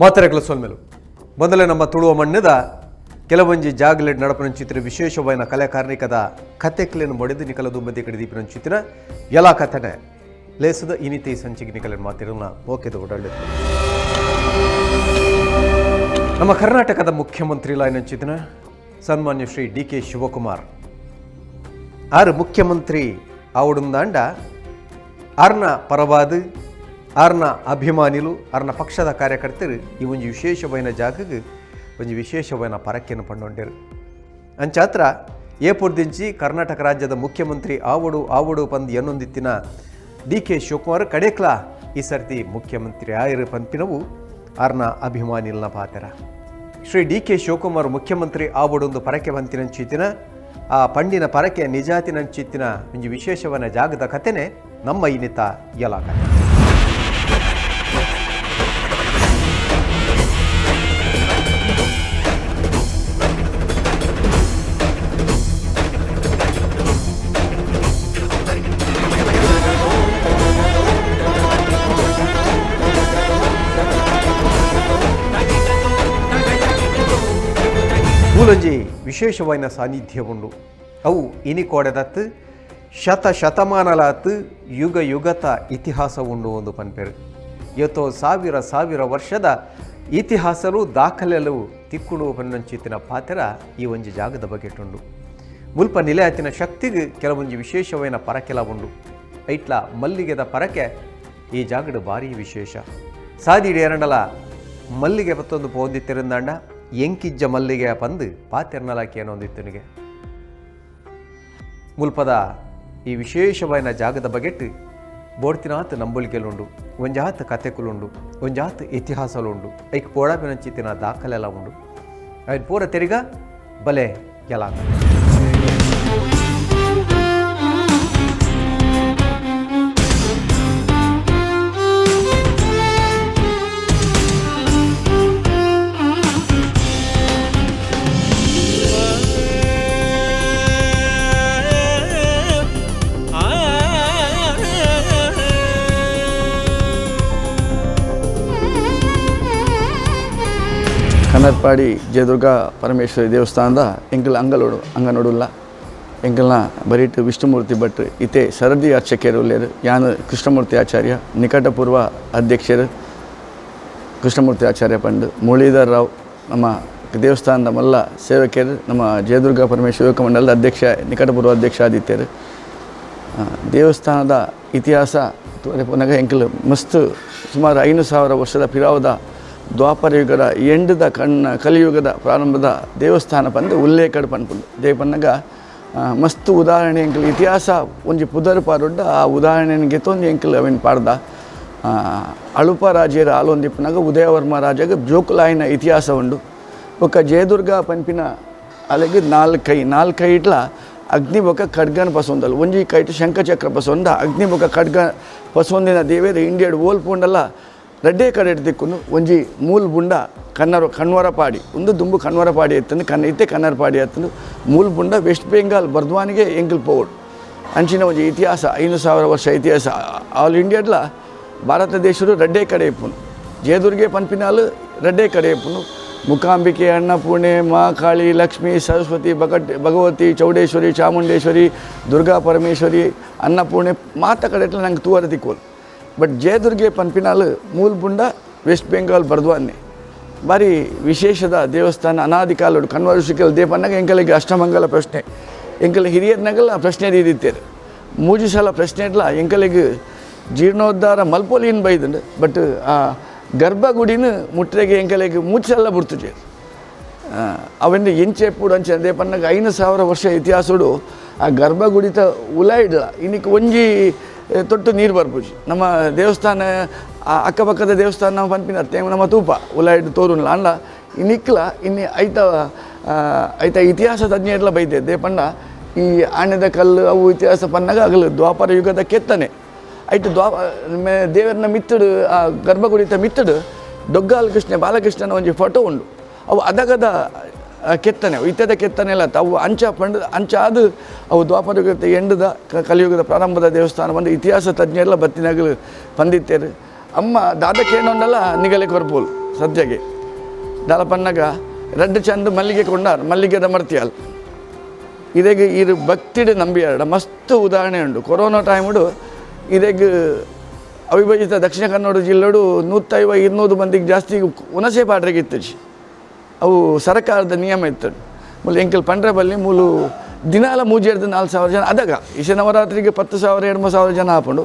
ಮಾತರೆಗಳ ಸೊಲ್ಮೆಲು ಮೊದಲೇ ನಮ್ಮ ತುಳುವ ಮಣ್ಣದ ಕೆಲವೊಂಜಿ ಜಾಗಲೆಡ್ ನಡಪನಂಚಿತ್ರ ವಿಶೇಷವಾದ ಕಲೆ ಕಾರ್ಣಿಕದ ಕಥೆಕ್ಲೆಯನ್ನು ಮೊಡೆದು ನಿಕಲದು ಮಧ್ಯೆ ಕಡೆ ದೀಪನಂಚಿತ್ರ ಎಲ್ಲ ಕಥೆನೆ ಲೇಸದ ಇನಿತಿ ಸಂಚಿಗೆ ನಿಕಲನ್ನು ಮಾತಿರನ್ನ ಓಕೆದು ಓಡಾಡಿದ ನಮ್ಮ ಕರ್ನಾಟಕದ ಮುಖ್ಯಮಂತ್ರಿ ಲಾಯನಂಚಿತ್ರ ಸನ್ಮಾನ್ಯ ಶ್ರೀ ಡಿ.ಕೆ. ಶಿವಕುಮಾರ್ ಆರು ಮುಖ್ಯಮಂತ್ರಿ ಆವಡುಂದಾಂಡ ಆರ್ನ ಪರವಾದ ಆರ್ನ ಅಭಿಮಾನಿಲು ಆರ್ನ ಪಕ್ಷದ ಕಾರ್ಯಕರ್ತರು ಈ ಒಂದು ವಿಶೇಷವಾದ ಜಾಗಕ್ಕೆ ಒಂದು ವಿಶೇಷವಾದ ಪರಕೆಯನ್ನು ಪಂಡೊಂಡರು ಅಂಚಾತ್ರ ಏಪುರ್ದಿಂಚಿ ಕರ್ನಾಟಕ ರಾಜ್ಯದ ಮುಖ್ಯಮಂತ್ರಿ ಆವಡು ಪಂದು ಎನ್ನೊಂದಿತ್ತಿನ ಡಿ.ಕೆ. ಶಿವಕುಮಾರ್ ಕಡೆಕ್ಲ ಈ ಸರ್ತಿ ಮುಖ್ಯಮಂತ್ರಿ ಆಯರು ಪಂಪಿನವು ಆರ್ನ ಅಭಿಮಾನಿಲ್ನ ಪಾತ್ರ ಶ್ರೀ ಡಿ.ಕೆ. ಶಿವಕುಮಾರ್ ಮುಖ್ಯಮಂತ್ರಿ ಆವಡೊಂದು ಪರಕೆ ಬಂತಿನಂಚಿತ್ತಿನ ಆ ಪಂಡಿನ ಪರಕೆ ನಿಜಾತಿನಂಚಿತ್ತಿನ ಒಂದು ವಿಶೇಷವಾದ ಜಾಗದ ಕಥೆನೇ ನಮ್ಮ ಇನ್ನಿತ ಎಲ್ಲ ಕಥೆ. ಮೂಲಂಜಿ ವಿಶೇಷವಾದ ಸಾನ್ನಿಧ್ಯ ಉಂಡು ಅವು ಇನಿಕೋಡೆದತ್ತು ಶತಮಾನಲಾತು ಯುಗತ ಇತಿಹಾಸ ಉಂಡು ಒಂದು ಪನ್ಪೆರು ಇವತ್ತು ಸಾವಿರ ವರ್ಷದ ಇತಿಹಾಸಲು ದಾಖಲೆಲು ತಿಕ್ಕುಡು ಪನ್ನಂಚಿತ್ತಿನ ಪಾತ್ರ ಈ ಒಂಜಿ ಜಾಗದ ಬಗೆಟುಂಡು ಮುಲ್ಪ ನಿಲಯತಿನ ಶಕ್ತಿಗೆ ಕೆಲವೊಂಜಿ ವಿಶೇಷವಾದ ಪರಕೆಲ ಉಂಡು ಐಟ್ಲ ಮಲ್ಲಿಗೆದ ಪರಕೆ ಈ ಜಾಗದ ಭಾರಿ ವಿಶೇಷ ಸಾದಿಡಿ ಎರಡಲ ಮಲ್ಲಿಗೆ ಪತ್ತೊಂದು ಪೋದಿತ್ತಿರಂದಾಂಡ ಎಂಕಿಜ್ಜ ಮಲ್ಲಿಗೆ ಪಂದು ಪಾತೆರ್ನಲಾಕಿ ಅನ್ನೊಂದಿತ್ತನಿಗೆ ಮುಲ್ಪದ ಈ ವಿಶೇಷವಾದ ಜಾಗದ ಬಗೆಟ್ ಬೋಡ್ತಿನಾತ್ ನಂಬಳಿಕೆಲುಂಡು ಒಂಜಾತ್ ಕಥೆಕುಲುಂಡು ಒಂಜಾತ್ ಇತಿಹಾಸಲುಂಡು ಐಕ್ ಪೋಡಾಪಿನಂಚಿತ್ತಿನ ದಾಖಲೆಲ್ಲ ಉಂಡು ಐದು ಪೂರ ತೆರಿಗ ಬಲೆ ಎಲ್ಲ ಕನ್ನರ್ಪಾಡಿ ಜಯದುರ್ಗ ಪರಮೇಶ್ವರಿ ದೇವಸ್ಥಾನದ ಎಂಕಲ್ ಅಂಗನೊಡುಲ್ಲ ಎಂಕಲ್ನ ಬರೀಟ್ ವಿಷ್ಣುಮೂರ್ತಿ ಭಟ್ ಇತೆ ಸರದಿ ಅರ್ಚಕರು ಉಳ್ಳೇರು ಯಾನು ಕೃಷ್ಣಮೂರ್ತಿ ಆಚಾರ್ಯ ನಿಕಟಪೂರ್ವ ಅಧ್ಯಕ್ಷರು ಕೃಷ್ಣಮೂರ್ತಿ ಆಚಾರ್ಯ ಪಂಡು ಮುರಳೀಧರ್ ರಾವ್ ನಮ್ಮ ದೇವಸ್ಥಾನದ ಮಲ್ಲ ಸೇವಕರು ನಮ್ಮ ಜಯದುರ್ಗ ಪರಮೇಶ್ವರಿ ಯುವಕ ಮಂಡಲದ ಅಧ್ಯಕ್ಷ ನಿಕಟಪೂರ್ವ ಅಧ್ಯಕ್ಷ ಆದಿತ್ಯರು ದೇವಸ್ಥಾನದ ಇತಿಹಾಸ ಪುನಃ ಎಂಕಲ್ ಮಸ್ತ್ ಸುಮಾರು 5,000 ವರ್ಷದ ಪಿರಾವದ ದ್ವಾಪರ ಯುಗದ ಎಂಡದ ಕಲಿಯುಗದ ಪ್ರಾರಂಭದ ದೇವಸ್ಥಾನ ಪಂದು ಉಲ್ಲೇಖ ಪನ್ಪುಂಡು ದೇ ಪನ್ನಗ ಮಸ್ತ್ ಉದಾಹರಣೆ ಎಂಕಲ್ ಇತಿಹಾಸ ಒಂಜಿ ಪುದರ್ ಪಾರುಡ್ಡ ಆ ಉದಾಹರಣೆಯನ್ನು ಗೆತ್ತೊಂದು ಎಂಕಲ್ ಅವೇನು ಪಾಡ್ದ ಅಳುಪ ರಾಜ್ಯರ ಆಲೊಂದಿಪ್ಪನಾಗ ಉದಯವರ್ಮ ರಾಜಾಗ ಜೋಕುಲಾಯಿನ ಇತಿಹಾಸ ಉಂಡು ಒಕ್ಕ ಜಯದುರ್ಗ ಪಂಪಿನ ಅಲೆಗೆ ನಾಲ್ಕೈ ಇಟ್ಲ ಅಗ್ನಿ ಬೊಕ ಖಡ್ಗನ ಪಸೊಂದಲ್ಲ ಒಂಜಿ ಕೈಟ್ ಶಂಖಚಕ್ರ ಪಸೊಂದ ಅಗ್ನಿ ಬೊಕ ಖಡ್ಗ ಪಸೊಂದಿನ ದೇವೇರು ಇಂಡಿಯಾಡ್ ಓಲ್ಪುಂಡಲ್ಲ ರಡ್ಡೆ ಕಡೆ ದಿಕ್ಕುನು ಒಂಜಿ ಮೂಲ ಬುಂಡ ಕಣ್ವರಪಾಡಿ ಒಂದು ದುಂಬು ಕಣ್ವರಪಾಡಿ ಎತ್ತಂದು ಇತ್ತೆ ಕನ್ನರಪಾಡಿ ಎತ್ತಂದು ಮೂಲ ಬುಂಡ ವೆಸ್ಟ್ ಬೆಂಗಾಲ್ ಬರ್ದ್ವಾನಿಗೆ ಎಂಕಲ್ ಪೋಡ್ ಅಂಚಿನ ಒಂಜಿ ಇತಿಹಾಸ 5,000 ವರ್ಷ ಇತಿಹಾಸ ಆಲ್ ಇಂಡಿಯಾಡ್ಲ ಭಾರತ ದೇಶರು ರಡ್ಡೆ ಕಡೆ ಇಪ್ಪುನು ಜಯದುರ್ಗೆ ಪನ್ಪಿನಾಲು ರಡ್ಡೆ ಕಡೆ ಇಪ್ಪುನು ಮುಕಾಂಬಿಕೆ ಅನ್ನಪೂರ್ಣೆ ಮಹಾಕಾಳಿ ಲಕ್ಷ್ಮೀ ಸರಸ್ವತಿ ಭಗವತಿ ಚೌಡೇಶ್ವರಿ ಚಾಮುಂಡೇಶ್ವರಿ ದುರ್ಗಾ ಪರಮೇಶ್ವರಿ ಅನ್ನಪೂರ್ಣೆ ಮಾತ ಕಡೆ ನಂಗೆ ತೂವರ ದಿಕ್ಕೋಲು ಬಟ್ ಜಯದುರ್ಗೆ ಪನ್ಪಿನಾಲು ಮೂಲ ಬುಂಡ ವೆಸ್ಟ್ ಬೆಂಗಾಲ್ ಬರ್ದ್ವಾನೆ ಭಾರಿ ವಿಶೇಷದ ದೇವಸ್ಥಾನ ಅನಾದಿ ಕಾಲೋಡು ಕಣ್ವರು ಸಿಕ್ಕಲ್ ದೇಪನ್ನಾಗ ಎಂಕಲಿಗೆ ಅಷ್ಟಮಂಗಲ ಪ್ರಶ್ನೆ ಎಂಕಲ್ ಹಿರಿಯರ್ನಾಗಲ್ಲ ಪ್ರಶ್ನೆ ಇದ್ದಿತ್ತೇರು ಮೂಜು ಸಲ ಪ್ರಶ್ನೆ ಇಡ್ಲ ಎಂಕಲಿಗೆ ಜೀರ್ಣೋದ್ಧಾರ ಮಲ್ಪೋಲಿನ ಬೈದಂಡು ಬಟ್ ಆ ಗರ್ಭಗುಡಿನ ಮುಟ್ರೆಗೆ ಎಂಕಲಿಗೆ ಮೂಚೆಲ್ಲ ಬಿಡ್ತುಜೆ ಅವೆಂದು ಎಂಚೆ ಪೂಡು ಅಂಚೆ ದೇಪನ್ನಾಗ 5,000 ವರ್ಷ ಇತಿಹಾಸಡು ಆ ಗರ್ಭಗುಡಿತ ಉಲ ಇಡಲ್ಲ ಇನ್ನಿಕ್ಕೆ ಒಂಜಿ ತೊಟ್ಟು ನೀರು ಬರ್ಪುಜಿ ನಮ್ಮ ದೇವಸ್ಥಾನ ಅಕ್ಕಪಕ್ಕದ ದೇವಸ್ಥಾನ ನಾವು ಪನ್ಪಿನ ನಮ್ಮ ತೂಪ ಉಲಾಯ್ಡು ತೋರುಲ್ಲ ಅಂಡ ಇನ್ನಿಕ್ಲ ಇನ್ನು ಐತ ಇತಿಹಾಸ ತಜ್ಞೆಲ್ಲ ಬೈದೆ ಪಂಡ ಈ ಆಣೆದ ಕಲ್ಲು ಅವು ಇತಿಹಾಸ ಪನ್ನಾಗ ಆಗಲು ದ್ವಾಪರ ಯುಗದ ಕೆತ್ತನೆ ಐಟು ದೇವರನ್ನ ಮಿತ್ತಡು ಆ ಗರ್ಭಗುಡಿತ ಮಿತ್ತಡು ಡೊಗ್ಗಾಲ್ ಬಾಲಕೃಷ್ಣನ ಒಂಜಿ ಫೋಟೋ ಉಂಡು ಅವು ಅದಗದ ಕೆತ್ತನೆ ಇತ್ಯದ ಕೆತ್ತನೆ ಎಲ್ಲ ಅವು ಅಂಚಾದು ಅವು ದ್ವಾಪರ ಯುಗದ ಎಂಡದ ಕಲಿಯುಗದ ಪ್ರಾರಂಭದ ದೇವಸ್ಥಾನ ಬಂದು ಇತಿಹಾಸ ತಜ್ಞರೆಲ್ಲ ಬತ್ತಿನಾಗಲು ಬಂದಿತ್ತೇರು ಅಮ್ಮ ದಾದಕ್ಕೇನೊಂದಲ್ಲ ನಿಗಲೆ ಕೊರ್ಪೋಲು ಸದ್ಯಗೆ ದಾಲ ಪನ್ನಗ ರೆಡ್ ಚಂದ ಮಲ್ಲಿಗೆ ಕೊಂಡಾರು ಮಲ್ಲಿಗೆದ ಮರ್ತಿಯಾಲ್ ಇದಕ್ಕೆ ಇದು ಭಕ್ತಿಡ್ ನಂಬಿಯಾಡ ಮಸ್ತ್ ಉದಾಹರಣೆ ಉಂಟು. ಕೊರೋನಾ ಟೈಮುಡು ಇದಕ್ಕೆ ಅವಿಭಜಿತ ದಕ್ಷಿಣ ಕನ್ನಡ ಜಿಲ್ಲೆಡು 150-200 ಮಂದಿಗೆ ಜಾಸ್ತಿ ಹುಣಸೆ ಪಾಡ್ರೆಗೆ ಇತ್ತು. ಅವು ಸರ್ಕಾರದ ನಿಯಮ ಇತ್ತು. ಮೂಲ ಎಂಕಲ್ ಪಂಡ್ರೆ ಬಲ್ಲಿ ಮೂಲು ದಿನಾಲ 3,000-4,000 ಜನ ಅದಾಗ ಈಶ ನವರಾತ್ರಿಗೆ 10,000-2,000 ಜನ ಹಾಕೊಂಡು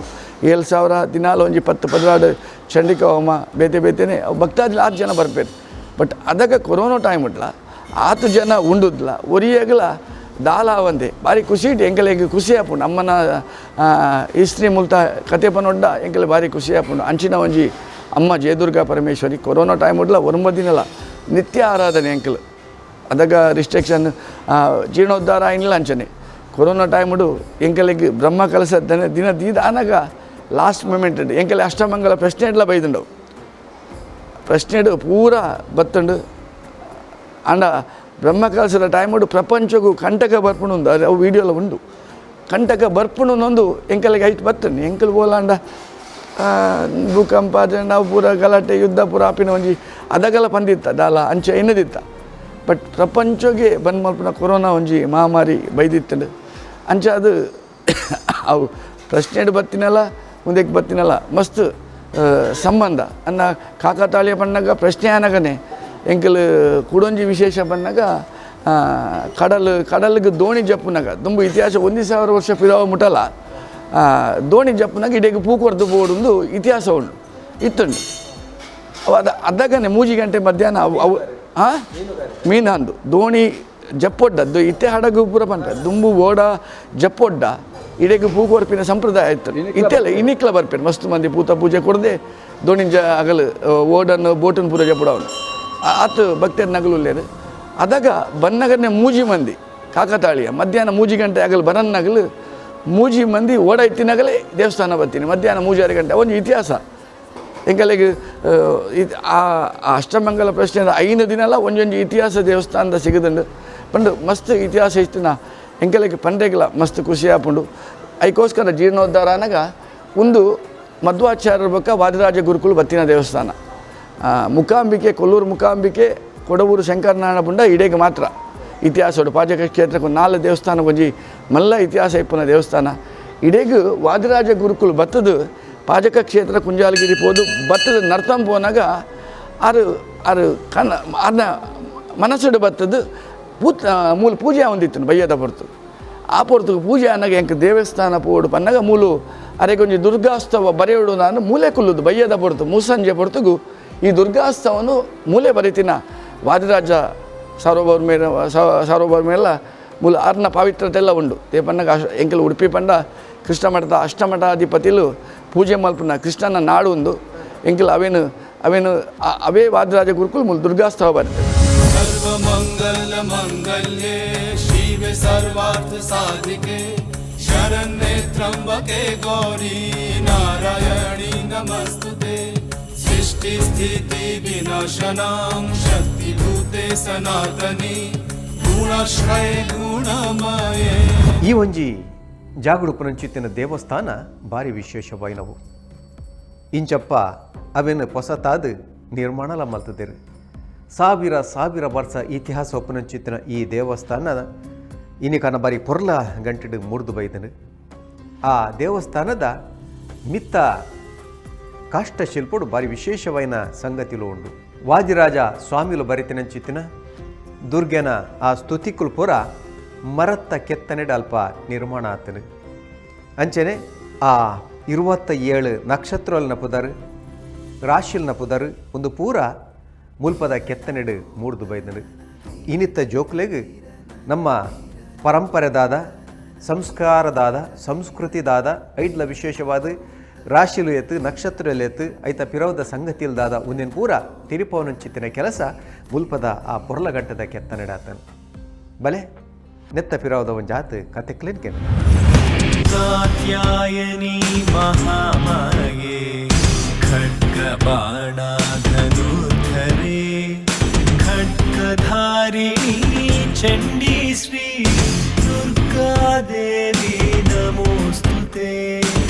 7,000 ದಿನಾಲ ಒಂಜಿ 10-16 ಚಂಡಿಕಾ ಹೋಮ ಬೇತೆ ಅವು ಭಕ್ತಾದಿಲ್ಲ 8 ಜನ ಬರ್ಬೇಕು. ಬಟ್ ಅದಾಗ ಕೊರೋನಾ ಟೈಮ್ ಉಂಟ್ಲ 8 ಜನ ಉಂಡುದ್ಲ ಒರಿಯಾಗಲ ದಾಲ ಒಂದೇ ಭಾರಿ ಖುಷಿ ಇಟ್ಟು ಎಂಕಲ್ ಹೆಂಗೆ ಖುಷಿ ಆಪುಂಡು. ಅಮ್ಮನ ಹಿಸ್ಟ್ರಿ ಮೂಲತ ಕತೆ ಪನೊಡ್ಡ ಎಂಕಲ್ ಭಾರಿ ಖುಷಿ ಆಪುಂಡು. ಅಂಚಿನ ಒಂಜಿ ಅಮ್ಮ ಜಯದುರ್ಗಾ ಪರಮೇಶ್ವರಿ ಕೊರೋನಾ ಟೈಮ್ ಉಡ್ಲ 9 ದಿನಲ ನಿತ್ಯ ಆರಾಧನೆ ಎಂಕಲ್ ಅದಾಗ ರಿಸ್ಟ್ರಿಕ್ಷನ್ ಜೀರ್ಣೋದ್ಧಾರ ಏನಿಲ್ಲ ಅಂಚನೆ. ಕೊರೋನಾ ಟೈಮುಡು ಎಂಕಲಿಗೆ ಬ್ರಹ್ಮ ಕಲಸ ದಿನ ದೀದ ಆನಾಗ ಲಾಸ್ಟ್ ಮೂಮೆಂಟ್ ಎಂಕಲ್ ಅಷ್ಟಮಂಗಲ ಪ್ರಶ್ನೆ ಎಲ್ಲ ಬೈದುಂಡವು. ಪ್ರಶ್ನೆಡು ಪೂರ ಬತ್ತುಂಡು ಅಂಡ ಬ್ರಹ್ಮ ಕಲಸದ ಟೈಮುಡು ಪ್ರಪಂಚಗೂ ಕಂಟಕ ಬರ್ಪುಣು ಉಂಡು. ಅವು ವೀಡಿಯೋಲ ಉಂಡು. ಕಂಟಕ ಬರ್ಪುಣನೊಂದು ಎಂಕಲಿಗೆ ಐಟ್ ಬತ್ತಂಡು ಎಂಕಲ್ ಬೋಲಾಂಡ ಭೂಕಂಪ ನಾವು ಪೂರ ಗಲಾಟೆ ಯುದ್ಧ ಪೂರ ಆಪಿನ ಒಂಜಿ ಅದಗಲ ಪಂದಿತ್ತ ದಾಲ ಅಂಚೆ ಎನ್ನದಿತ್ತ. ಬಟ್ ಪ್ರಪಂಚಗೆ ಬಂದು ಮಲ್ಪನ ಕೊರೋನಾ ಒಂಜಿ ಮಹಾಮಾರಿ ಬೈದಿತ್ತಂಡು ಅಂಚ ಅದು ಅವು ಪ್ರಶ್ನೆಡು ಬತ್ತಿನಲ್ಲ ಮುಂದಕ್ಕೆ ಬತ್ತಿನಲ್ಲ ಮಸ್ತ್ ಸಂಬಂಧ ಅನ್ನ ಕಾಕತಾಳೀಯ ಪಣ್ಣಾಗ ಪ್ರಶ್ನೆ ಆನಾಗನೆ ಎಂಕಲ್ ಕುಡೊಂಜಿ ವಿಶೇಷ ಬಂದಾಗ ಕಡಲಿಗೆ ದೋಣಿ ಜಪ್ಪುನಾಗ ತುಂಬ ಇತಿಹಾಸ 1,000 ವರ್ಷ ಪಿರಾವ ಮುಟ್ಟಲ್ಲ ದೋಣಿ ಜಪ್ಪುನಾಗ ಇಡೀಗೆ ಪೂಕೊರ್ದು ಬೋಡುಂದು ಇತಿಹಾಸ ಉಂಡು ಇತ್ತುಂಡು. ಅವು ಅದಾಗನೆ 3 ಗಂಟೆ ಮಧ್ಯಾಹ್ನ ಅವು ಮೀನಂದು ದೋಣಿ ಜಪ್ಪೊಡ್ಡದ್ದು ಇತ್ತೆ ಹಡಗು ಪೂರ ಪಂಟ ದುಂಬು ಓಡ ಜಪ್ಪೊಡ್ಡ ಇಡೀಗೆ ಪೂಕೊರ್ಪಿನ ಸಂಪ್ರದಾಯ ಇತ್ತು. ಇತ್ತೆಲ್ಲ ಇನ್ನಿಕ್ಲ ಬರ್ಪೇನೆ ಮಸ್ತ್ ಮಂದಿ ಪೂತ ಪೂಜೆ ಕೊಡದೆ ದೋಣಿ ಅಗಲು ಓಡನ್ನು ಬೋಟನ್ನು ಪೂರ ಜಪ್ಪಡವನು ಆತು ಭಕ್ತಿಯರ್ ನಗಲುಲ್ಲೇರು ಅದಾಗ ಬನ್ನಗನೆ 3 ಮಂದಿ ಕಾಕತಾಳಿಯ ಮಧ್ಯಾಹ್ನ 3 ಗಂಟೆ ಆಗಲು ಬರನ್ನಗಲು 3 ಮಂದಿ ಓಡ ಇತ್ತಿನಾಗಲೇ ದೇವಸ್ಥಾನ ಬರ್ತೀನಿ ಮಧ್ಯಾಹ್ನ 3-6 ಗಂಟೆ ಒಂದು ಇತಿಹಾಸ ಎಂಕಲಿಗೆ ಆ ಅಷ್ಟಮಂಗಲ ಪ್ರಶ್ನೆ 5 ದಿನ ಎಲ್ಲ ಒಂದೊಂದು ಇತಿಹಾಸ ದೇವಸ್ಥಾನದ ಸಿಗದಂಡು ಪಂಡು ಮಸ್ತ್ ಇತಿಹಾಸ ಇಷ್ಟು ನಾ ಎಂಕಲಿಗೆ ಪಂಡೆಗಳ ಮಸ್ತ್ ಖುಷಿ ಆಪುಂಡು. ಅದಕ್ಕೋಸ್ಕರ ಜೀರ್ಣೋದ್ಧಾರ ಅನ್ನಾಗ ಒಂದು ಮಧ್ವಾಚಾರ್ಯರ ಬೊಕ್ಕ ವಾದಿರಾಜ ಗುರುಕುಲು ಬತ್ತಿನ ದೇವಸ್ಥಾನ ಮುಕಾಂಬಿಕೆ ಕೊಲ್ಲೂರು ಮುಕಾಂಬಿಕೆ ಕೊಡವೂರು ಶಂಕರನಾರಾಯಣ ಪುಂಡ ಇಡೇಗೆ ಮಾತ್ರ ಇತಿಹಾಸ ಪಾಜಕ ಕ್ಷೇತ್ರಕ್ಕೆ 4 ದೇವಸ್ಥಾನ ಒಂಜಿ ಮಲ್ಲ ಇತಿಹಾಸ ಇಪ್ಪನ ದೇವಸ್ಥಾನ ಇಡೇಗೆ ವಾದಿರಾಜ ಗುರುಕುಲು ಬತ್ತದು ಪಾಜಕ ಕ್ಷೇತ್ರ ಕುಂಜಾಲಗಿರಿ ಪೋದು ಬತ್ತದ ನರ್ತಂ ಪೋನಾಗ ಆರು ಕಣ್ಣ ಅದನ್ನ ಮನಸ್ಸುಡು ಬತ್ತದು ಮೂಲ ಪೂಜೆ ಹೊಂದಿತ್ತು ಬಯ್ಯದ ಹೊರತು ಆ ಪೊರ್ತು ಪೂಜೆ ಅನ್ನಾಗ ಎಂಕ ದೇವಸ್ಥಾನ ಪೋಡು ಪನ್ನಾಗ ಮೂಲು ಅರೆಗೊಂಜಿ ದುರ್ಗಾಸ್ತವ ಬರೆಯೋಡು ನಾನು ಮೂಲೆ ಕುಲ್ಲುದು ಬಯ್ಯದ ಪೊರ್ತು ಮೂಸಂಜೆ ಪೊರ್ತುಗು ಈ ದುರ್ಗಾಸ್ತವನ್ನು ಮೂಲೆ ಬರೀತಿನ ವಾದಿರಾಜ ಸಾರ್ವಭೌಮೆಲ್ಲ ಮೂಲ ಆರ್ನ ಪಾವಿತ್ರತೆ ಎಲ್ಲ ಉಂಡು ದೇಪನ್ನಾಗ ಎಂಕಲ್ ಉಡುಪಿ ಪಂಡ ಕೃಷ್ಣ ಮಠದ ಅಷ್ಟಮಠಾಧಿಪತಿಲು ಪೂಜೆ ಮಲ್ಪನ ಕೃಷ್ಣನ ನಾಡು ಒಂದು ಎಂಕಲ್ ಅವೇನು ಅವೇ ವಾದಿರಾಜ ಗುರುಕುಲ್ ಮೂಲ ದುರ್ಗಾಸ್ತವ ಬರ್ತದೆ. ಸರ್ವಮಂಗಲ ಮಂಗಲ್ಯೆ ಶಿವೆ ಸರ್ವಾರ್ಥ ಸಾಧಿಕೆ ಶರಣ್ಯೆ ತ್ರ್ಯಂಬಕೆ ಗೌರಿ ನಾರಾಯಣಿ ನಮಸ್ತುತೆ ಸೃಷ್ಟಿ ಸ್ಥಿತಿ ವಿನಾಶನಾಂ ಶಕ್ತಿಭೂತೆ ಸನಾತನಿ ಗುಣಶ್ರಯ ಗುಣಮಯೇ. ಈ ಒಂಜಿ ಜಾಗಡುಪುನಂಚಿತ್ತಿನ ದೇವಸ್ಥಾನ ಭಾರಿ ವಿಶೇಷವಾಯಿನವು ಇಂಚಪ್ಪ ಅವೇನು ಹೊಸತಾದ ನಿರ್ಮಾಣಲ ಮಲ್ತದೇರು ಸಾವಿರ ವರ್ಷ ಇತಿಹಾಸ ಒಪ್ಪುನಂಚಿತ್ತಿನ ಈ ದೇವಸ್ಥಾನ ಇನ್ನಿಕನ ಬಾರಿ ಪೊರ್ಲ ಗಂಟೆಡು ಮುರಿದು ಬೈದನು. ಆ ದೇವಸ್ಥಾನದ ಮಿತ್ತ ಕಾಷ್ಟಶಿಲ್ಪಡು ಭಾರಿ ವಿಶೇಷವಾಯಿನ ಸಂಗತಿಲು ಉಂಡು. ವಾದಿರಾಜ ಸ್ವಾಮಿಲು ಬರಿತಿನಂಚಿತ್ತಿನ ದುರ್ಗೆನ ಆ ಸ್ತುತಿಕುಲ್ ಪುರ ಮರತ್ತ ಕೆತ್ತನೆಡ ಅಲ್ಪ ನಿರ್ಮಾಣ ಆತನು ಅಂಚನೆ ಆ 27 ನಕ್ಷತ್ರಲ್ನ ಪುದರ್ ರಾಶಿಲ್ನ ಪುದರ್ ಒಂದು ಪೂರ ಮುಲ್ಪದ ಕೆತ್ತನೆಡು ಮೂಡ್ದು ಬೈದನು. ಇನ್ನಿತ್ತ ಜೋಕ್ಲೆಗ್ ನಮ್ಮ ಪರಂಪರೆದಾದ ಸಂಸ್ಕಾರದಾದ ಸಂಸ್ಕೃತಿದಾದ ಐಡ್ಲ ವಿಶೇಷವಾದ ರಾಶಿಲು ಎತ್ತು ನಕ್ಷತ್ರಲು ಎತ್ತು ಐತ ಪಿರವದ ಸಂಗತಿಲ್ದಾದ ಒಂದೇನು ಪೂರ ತಿರುಪವನಂಚಿತ್ತಿನ ಕೆಲಸ ಮುಲ್ಪದ ಆ ಪೊರ್ಲಗಟ್ಟದ ಕೆತ್ತನೆಡಾತನು ಬಲೆ ನೆತ್ತ ಪಿರವದ ಒಂದು ಜಾತ್ ಕತೆಕ್ಲೇನ್ ಕೆಲ ಕಾತ್ಯಾಯನಿ ಮಹಾಮಾಯೇ ಖಡ್ಗಬಾಣ ಧನುರ್ಧರೆ ಖಡ್ಗಧಾರಿಣಿ ಚಂಡೀ ಶ್ರೀ ದುರ್ಗಾದೇವಿ ನಮೋಸ್ತುತೆ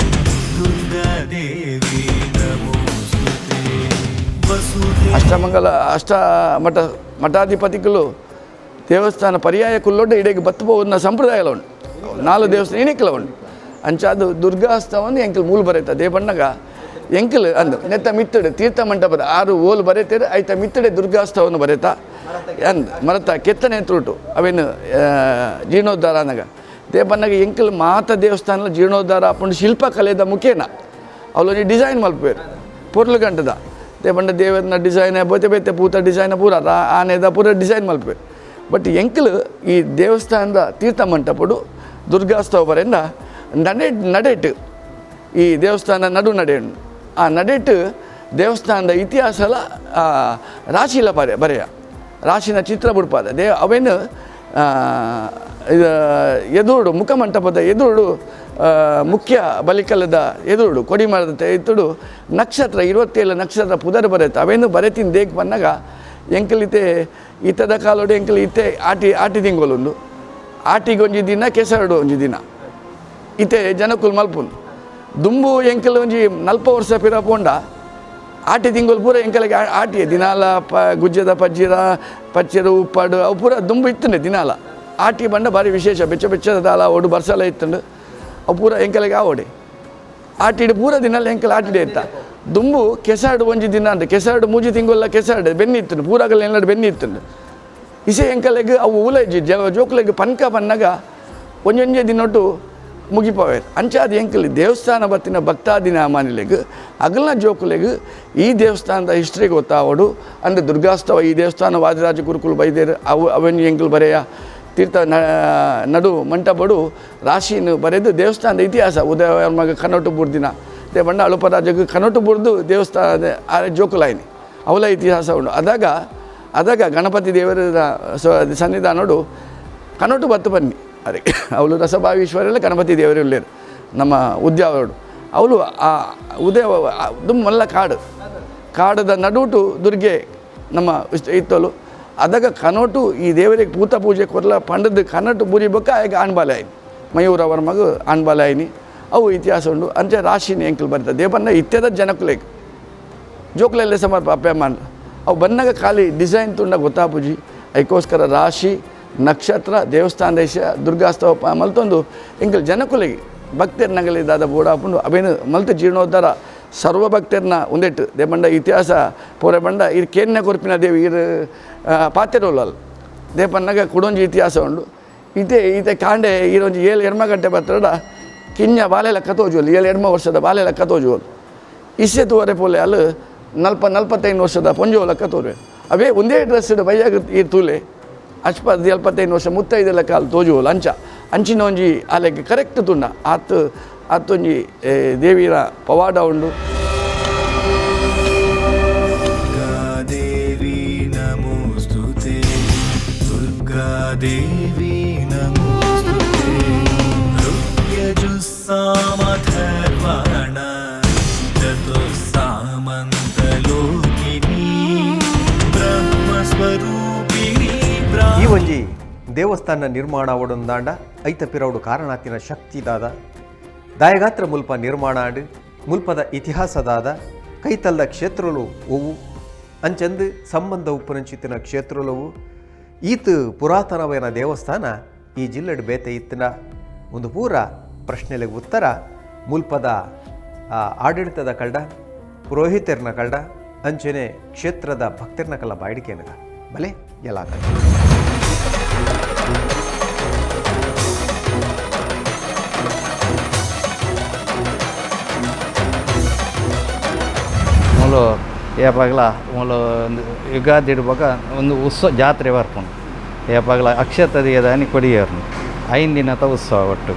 ದುರ್ಗಾದೇವಿ ನಮೋಸ್ತುತೆ ವಸುಧೆ ಅಷ್ಟ ಮಠಾಧಿಪತಿಗಳು ದೇವಸ್ಥಾನ ಪರ್ಯಾಯ ಕುಲ್ಲೊಡ್ಡ ಇಡೆಗೆ ಬತ್ತಬೋದ ಸಂಪ್ರದಾಯ ಉಂಟು 4 ದೇವಸ್ಥಾನ ಏನಿಕ್ಲ ಉಂಟು ಅಂಚಾದು ದುರ್ಗಾಸ್ತವನ್ನು ಎಂಕಲ್ ಮೂಲ ಬರೀತ ದೇ ಬಣ್ಣಗ ಎಂಕಲ್ ಅಂದು ನೆತ್ತ ಮಿತ್ತಡೆ ತೀರ್ಥ ಮಂಟಪದ 6 ಓಲು ಬರೀತಾರೆ ಆಯ್ತ ಮಿತ್ತಡೆ ದುರ್ಗಾಸ್ತವನ್ನು ಬರೀತಾ ಅಂದ್ ಮರತ ಕೆತ್ತನೆ ತುರುಟು ಅವೇನು ಜೀರ್ಣೋದ್ಧಾರ ಅನ್ನಗ ದೇ ಬಣ್ಣಗ ಎಂಕಲ್ ಮಾತ ದೇವಸ್ಥಾನ ಜೀರ್ಣೋದ್ಧಾರ ಅಪ್ಪಂಡು ಶಿಲ್ಪಕಲೆದ ಮುಖೇನ ಅವಳೊಂದು ಡಿಸೈನ್ ಮಲ್ಪೇರು ಪೊರ್ಲು ಗಂಟದ ದೇ ಬಣ್ಣ ದೇವರನ್ನ ಡಿಸೈನ್ ಬೇತೆ ಬೇತೆ ಪೂತ ಡಿಸೈನ್ ಪೂರ ಆನೆದ ಪೂರ ಡಿಸೈನ್ ಮಲ್ಪೇರು ಬಟ್ ಎಂಕಲ್ ಈ ದೇವಸ್ಥಾನದ ತೀರ್ಥ ಮಂಟಪಡು ದುರ್ಗಾಸ್ತವ ಬರೆಯಿಂದ ನಡೆಟ್ಟು ಈ ದೇವಸ್ಥಾನ ನಡೆಯಣ್ಣು ಆ ನಡೆಟ್ಟು ದೇವಸ್ಥಾನದ ಇತಿಹಾಸಲ ರಾಶಿಲ ಬರೆಯ ರಾಶಿನ ಚಿತ್ರ ಬಿಡ್ಪಾದ ಅವೇನು ಎದುರುಡು ಮುಖಮಂಟಪದ ಎದುರುಡು ಮುಖ್ಯ ಬಲಿಕಲದ ಎದುರುಡು ಕೊಡಿಮರದ ಎದುರು ನಕ್ಷತ್ರ 27 ನಕ್ಷತ್ರ ಪುದರ್ ಬರೆಯುತ್ತೆ ಅವೇನು ಬರೆತಿನ ದೇಕ್ ಬಂದಾಗ ಎಂಕಲಿತೆ ಇತ್ತದ ಕಾಲೋಡು ಎಂಕಲ್ ಇತ್ತೆ ಆಟಿ ತಿಂಗೊಲುಂಡು ಆಟಿಗೆ ಒಂಜಿ ದಿನ ಕೆಸರಡು ಒಂಜಿ ದಿನ ಇತ್ತೆ ಜನಕ್ಕುಲು ಮಲ್ಪುಂಡು ದುಂಬು ಎಂಕಲ್ ಒಂಜಿ 40 ವರ್ಷ ಪಿರ ಪೋಂಡ ಆಟಿ ತಿಂಗಳು ಪೂರ ಎಂಕಲಿಗೆ ಆಟಿಯೇ ದಿನಾಲ ಗುಜ್ಜದ ಪಚ್ಚರು ಉಪ್ಪಾಡು ಅವು ಪೂರ ದುಂಬು ಇತ್ತಂಡೆ ದಿನಾಲ ಆಟಿ ಬಂಡ ಭಾರಿ ವಿಶೇಷ ಬೆಚ್ಚದ ದಾಲ ಒಡು ಬರ್ಸಲ ಇತ್ತಂಡು ಅವು ಪೂರ ಎಂಕಲಿಗೆ ಆವೋಡೆ ಆಟಿಡು ಪೂರ ದಿನಾಲ ಎಂಕಲ್ ಆಟಿಡೆ ಇತ್ತ ದುಂಬು ಕೆಸಾಡು ಒಂಜಿ ದಿನ ಅಂದ್ರೆ ಕೆಸಾಡು 3 ತಿಂಗಳ ಕೆಸಾಡು ಬೆನ್ನಿ ಇತ್ತಂಡು ಪೂರಾಗಲ್ಲ ಎಲ್ಲಾಡು ಬೆನ್ನಿ ಇತ್ತಂಡು ಇಸೆ ಎಂಕಲೆಗೆ ಅವು ಉಲೈಜಿ ಜೋಕ್ಲೆಗೆ ಪನ್ಕ ಬನ್ನಾಗ ಒಂಜೊಂಜೆ ದಿನೊಟ್ಟು ಮುಗಿಪೋವೆ ಅಂಚಾದ ಎಂಕಲಿ ದೇವಸ್ಥಾನ ಬತ್ತಿನ ಭಕ್ತಾದಿನ ಮಾನಿಲೆಗೆ ಅಗಲ್ನ ಜೋಕುಲೆಗೆ ಈ ದೇವಸ್ಥಾನದ ಹಿಸ್ಟ್ರಿಗೆ ಗೊತ್ತಾವಡು ಅಂದರೆ ದುರ್ಗಾಸ್ತವ ಈ ದೇವಸ್ಥಾನ ವಾದಿರಾಜ ಗುರುಕುಲು ಬೈದೇರು ಅವನ್ ಎಂಕಲ್ ಬರೆಯ ತೀರ್ಥ ನಡು ಮಂಟಪಡು ರಾಶಿನ ಬರೆದು ದೇವಸ್ಥಾನದ ಇತಿಹಾಸ ಉದಯವರ್ಮಗೆ ಕನ್ನೋಟು ಬುರ್ದಿನ ದೇ ಬಣ್ಣ ಅಳುಪರಾಜಗೆ ಕನ್ನೋಟು ಬುರ್ದು ದೇವಸ್ಥಾನದ ಜೋಕುಲಾಯಿನಿ ಅವಲ ಇತಿಹಾಸ ಉಂಟು ಅದಾಗ ಗಣಪತಿ ದೇವರ ಸನ್ನಿಧಾನೋಡು ಕನ್ನೋಟು ಬತ್ತು ಬನ್ನಿ ಅದಕ್ಕೆ ಅವಳು ರಸಭಾವೀಶ್ವರೆಲ್ಲ ಗಣಪತಿ ದೇವರು ಇಲ್ಲೇರು ನಮ್ಮ ಉದ್ಯಾವರೋಡು ಅವಳು ಆ ಮಲ್ಲ ಕಾಡದ ನಡುಟು ದುರ್ಗೆ ನಮ್ಮ ಇತ್ತಲು ಅದಾಗ ಕನೋಟು ಈ ದೇವರಿಗೆ ಪೂತ ಪೂಜೆ ಕೊರಲ ಪಂಡದ ಕನ್ನಟ್ಟು ಪೂಜೆ ಬೊಕ್ಕ ಆಗ ಆಣ್ಬಾಲೆ ಆಯ್ನಿ ಮಯೂರ್ ಅವರ ಮಗ ಆಣ್ಬಾಲೆ ಆಯ್ನಿ ಅವು ಇತಿಹಾಸ ಉಂಟು ಅಂಚೆ ರಾಶಿನ ಎಂಕಲ್ ಬರ್ತದೆ ದೇವನ್ನ ಇತ್ಯದ ಜನಕ್ಕುಲೇಗ ಜೋಕ್ಲೆಲ್ಲೇ ಸಮರ್ಪ ಅಪ್ಪಮ್ಮ ಅವು ಬಂದಾಗ ಖಾಲಿ ಡಿಸೈನ್ ತುಂಡ ಗೊತ್ತಾಪುಜಿ ಅದಕ್ಕೋಸ್ಕರ ರಾಶಿ ನಕ್ಷತ್ರ ದೇವಸ್ಥಾನ ದೇಶ ದುರ್ಗಾಸ್ತವ ಮಲ್ತೊಂದು ಎಂಕಲ್ ಜನಕ್ಕುಲೆಗೆ ಭಕ್ತರ್ನಗಲಿ ದಾದ ಬೋಡಾಪುಂಡು ಅವೇನು ಮಲ್ತು ಜೀರ್ಣೋದ್ಧಾರ ಸರ್ವ ಭಕ್ತರ್ನ ಒಂದೆಟ್ಟು ದೇಬಂಡ ಇತಿಹಾಸ ಪೋರೆ ಬಂಡ ಇದು ಕೇನ್ನೆ ಕೊರ್ಪಿನ ದೇವಿ ಇದು ಪಾತೆರೋಲಲ್ ದೇಪನ್ನಾಗ ಕುಡೊಂಜಿ ಇತಿಹಾಸ ಉಂಡು ಈತೆ ಕಾಂಡೆ ಈರೊಂಜಿ 7 ಎರ್ಮಗಂಟೆ ಬತ್ತಡ ಕಿಂಜ ಬಾಲೆ ಲೆಕ್ಕ ತೋಜುವಲ್ಲಿ 7 ಎರ್ಮ ವರ್ಷದ ಬಾಲೆ ಲೆಕ್ಕ ತೋಜುವಲ್ಲಿ ಇಸೆ ತೂವರೆ ಪೋಲೆ ಅಲ್ಲಿ 45 ವರ್ಷದ ಪೊಂಜೋ ಲೆಕ್ಕ ತೋರುವೆ ಅವೇ ಒಂದೇ ಡ್ರೆಸ್ಡ್ ಬೈಯಾಗ ಈ ತೂಲೆ 45 ವರ್ಷ 35 ಲೆಕ್ಕ ಅಲ್ಲಿ ತೋಜುವಲ್ಲ ಅಂಚಿನ ಒಂಜಿ ಅಲೆಗೆ ಕರೆಕ್ಟ್ ತುಂಡ ಆತೊಂಜಿ ದೇವಿಯ ಪವಾಡ ಉಂಡು. ದುರ್ಗಾದೇವಿ ನಮೋಸ್ತುತೆ ದುರ್ಗಾದೇವಿ ನಮೋಸ್ತುತೆ ಋಗ್ಯಜುಸ್ಸಾಮಧರ್ವಾಣ ಚತುಸ್ಸಾಮಂತಲೋಕಿನಿ ಬ್ರಹ್ಮಸ್ವರೂಪಿಣಿ ಈ ಒಂಜಿ ದೇವಸ್ಥಾನ ನಿರ್ಮಾಣ ಅವಡೊಂದಾಂಡ ಐತ ಪಿರವುಡು ಕಾರಣಾತಿನ ಶಕ್ತಿದಾದ ದಾಯಗಾತ್ರ ಮುಲ್ಪ ನಿರ್ಮಾಣ ಆಡು ಮುಲ್ಪದ ಇತಿಹಾಸದಾದ ಕೈತಲ್ದ ಕ್ಷೇತ್ರಲು ಒವು ಅಂಚಂದು ಸಂಬಂಧ ಉಪ್ಪುನಂಚಿತ್ತಿನ ಕ್ಷೇತ್ರಲವು ಈತ ಪುರಾತನವೈನ ದೇವಸ್ಥಾನ ಈ ಜಿಲ್ಲೆಡ್ ಬೇತೆ ಇತ್ತಿನ ಒಂದು ಪೂರ ಪ್ರಶ್ನೆಲೆಗೆ ಉತ್ತರ ಮುಲ್ಪದ ಆಡಳಿತದ ಕಳ್ಳ ಪುರೋಹಿತರ್ನ ಕಳ್ಳ ಅಂಚನೆ ಕ್ಷೇತ್ರದ ಭಕ್ತರ್ನ ಕಲ್ಲ ಬಾಡಿಕೆನಗ ಬಲೆ ಎಲ್ಲ ಮೂಲು ಏಪಾಗಲ ಮೂಲು ಯುಗಾದಿ ಇಡುವಾಗ ಒಂದು ಉತ್ಸವ ಜಾತ್ರೆ ಬರ್ಪುಂಡು ಏಪಾಗಲ ಅಕ್ಷಯ ತದಿಗೆದಾನಿ ಕೊಡಿಯೇರ್ನು 5 ದಿನದ ಉತ್ಸವ ಒಟ್ಟು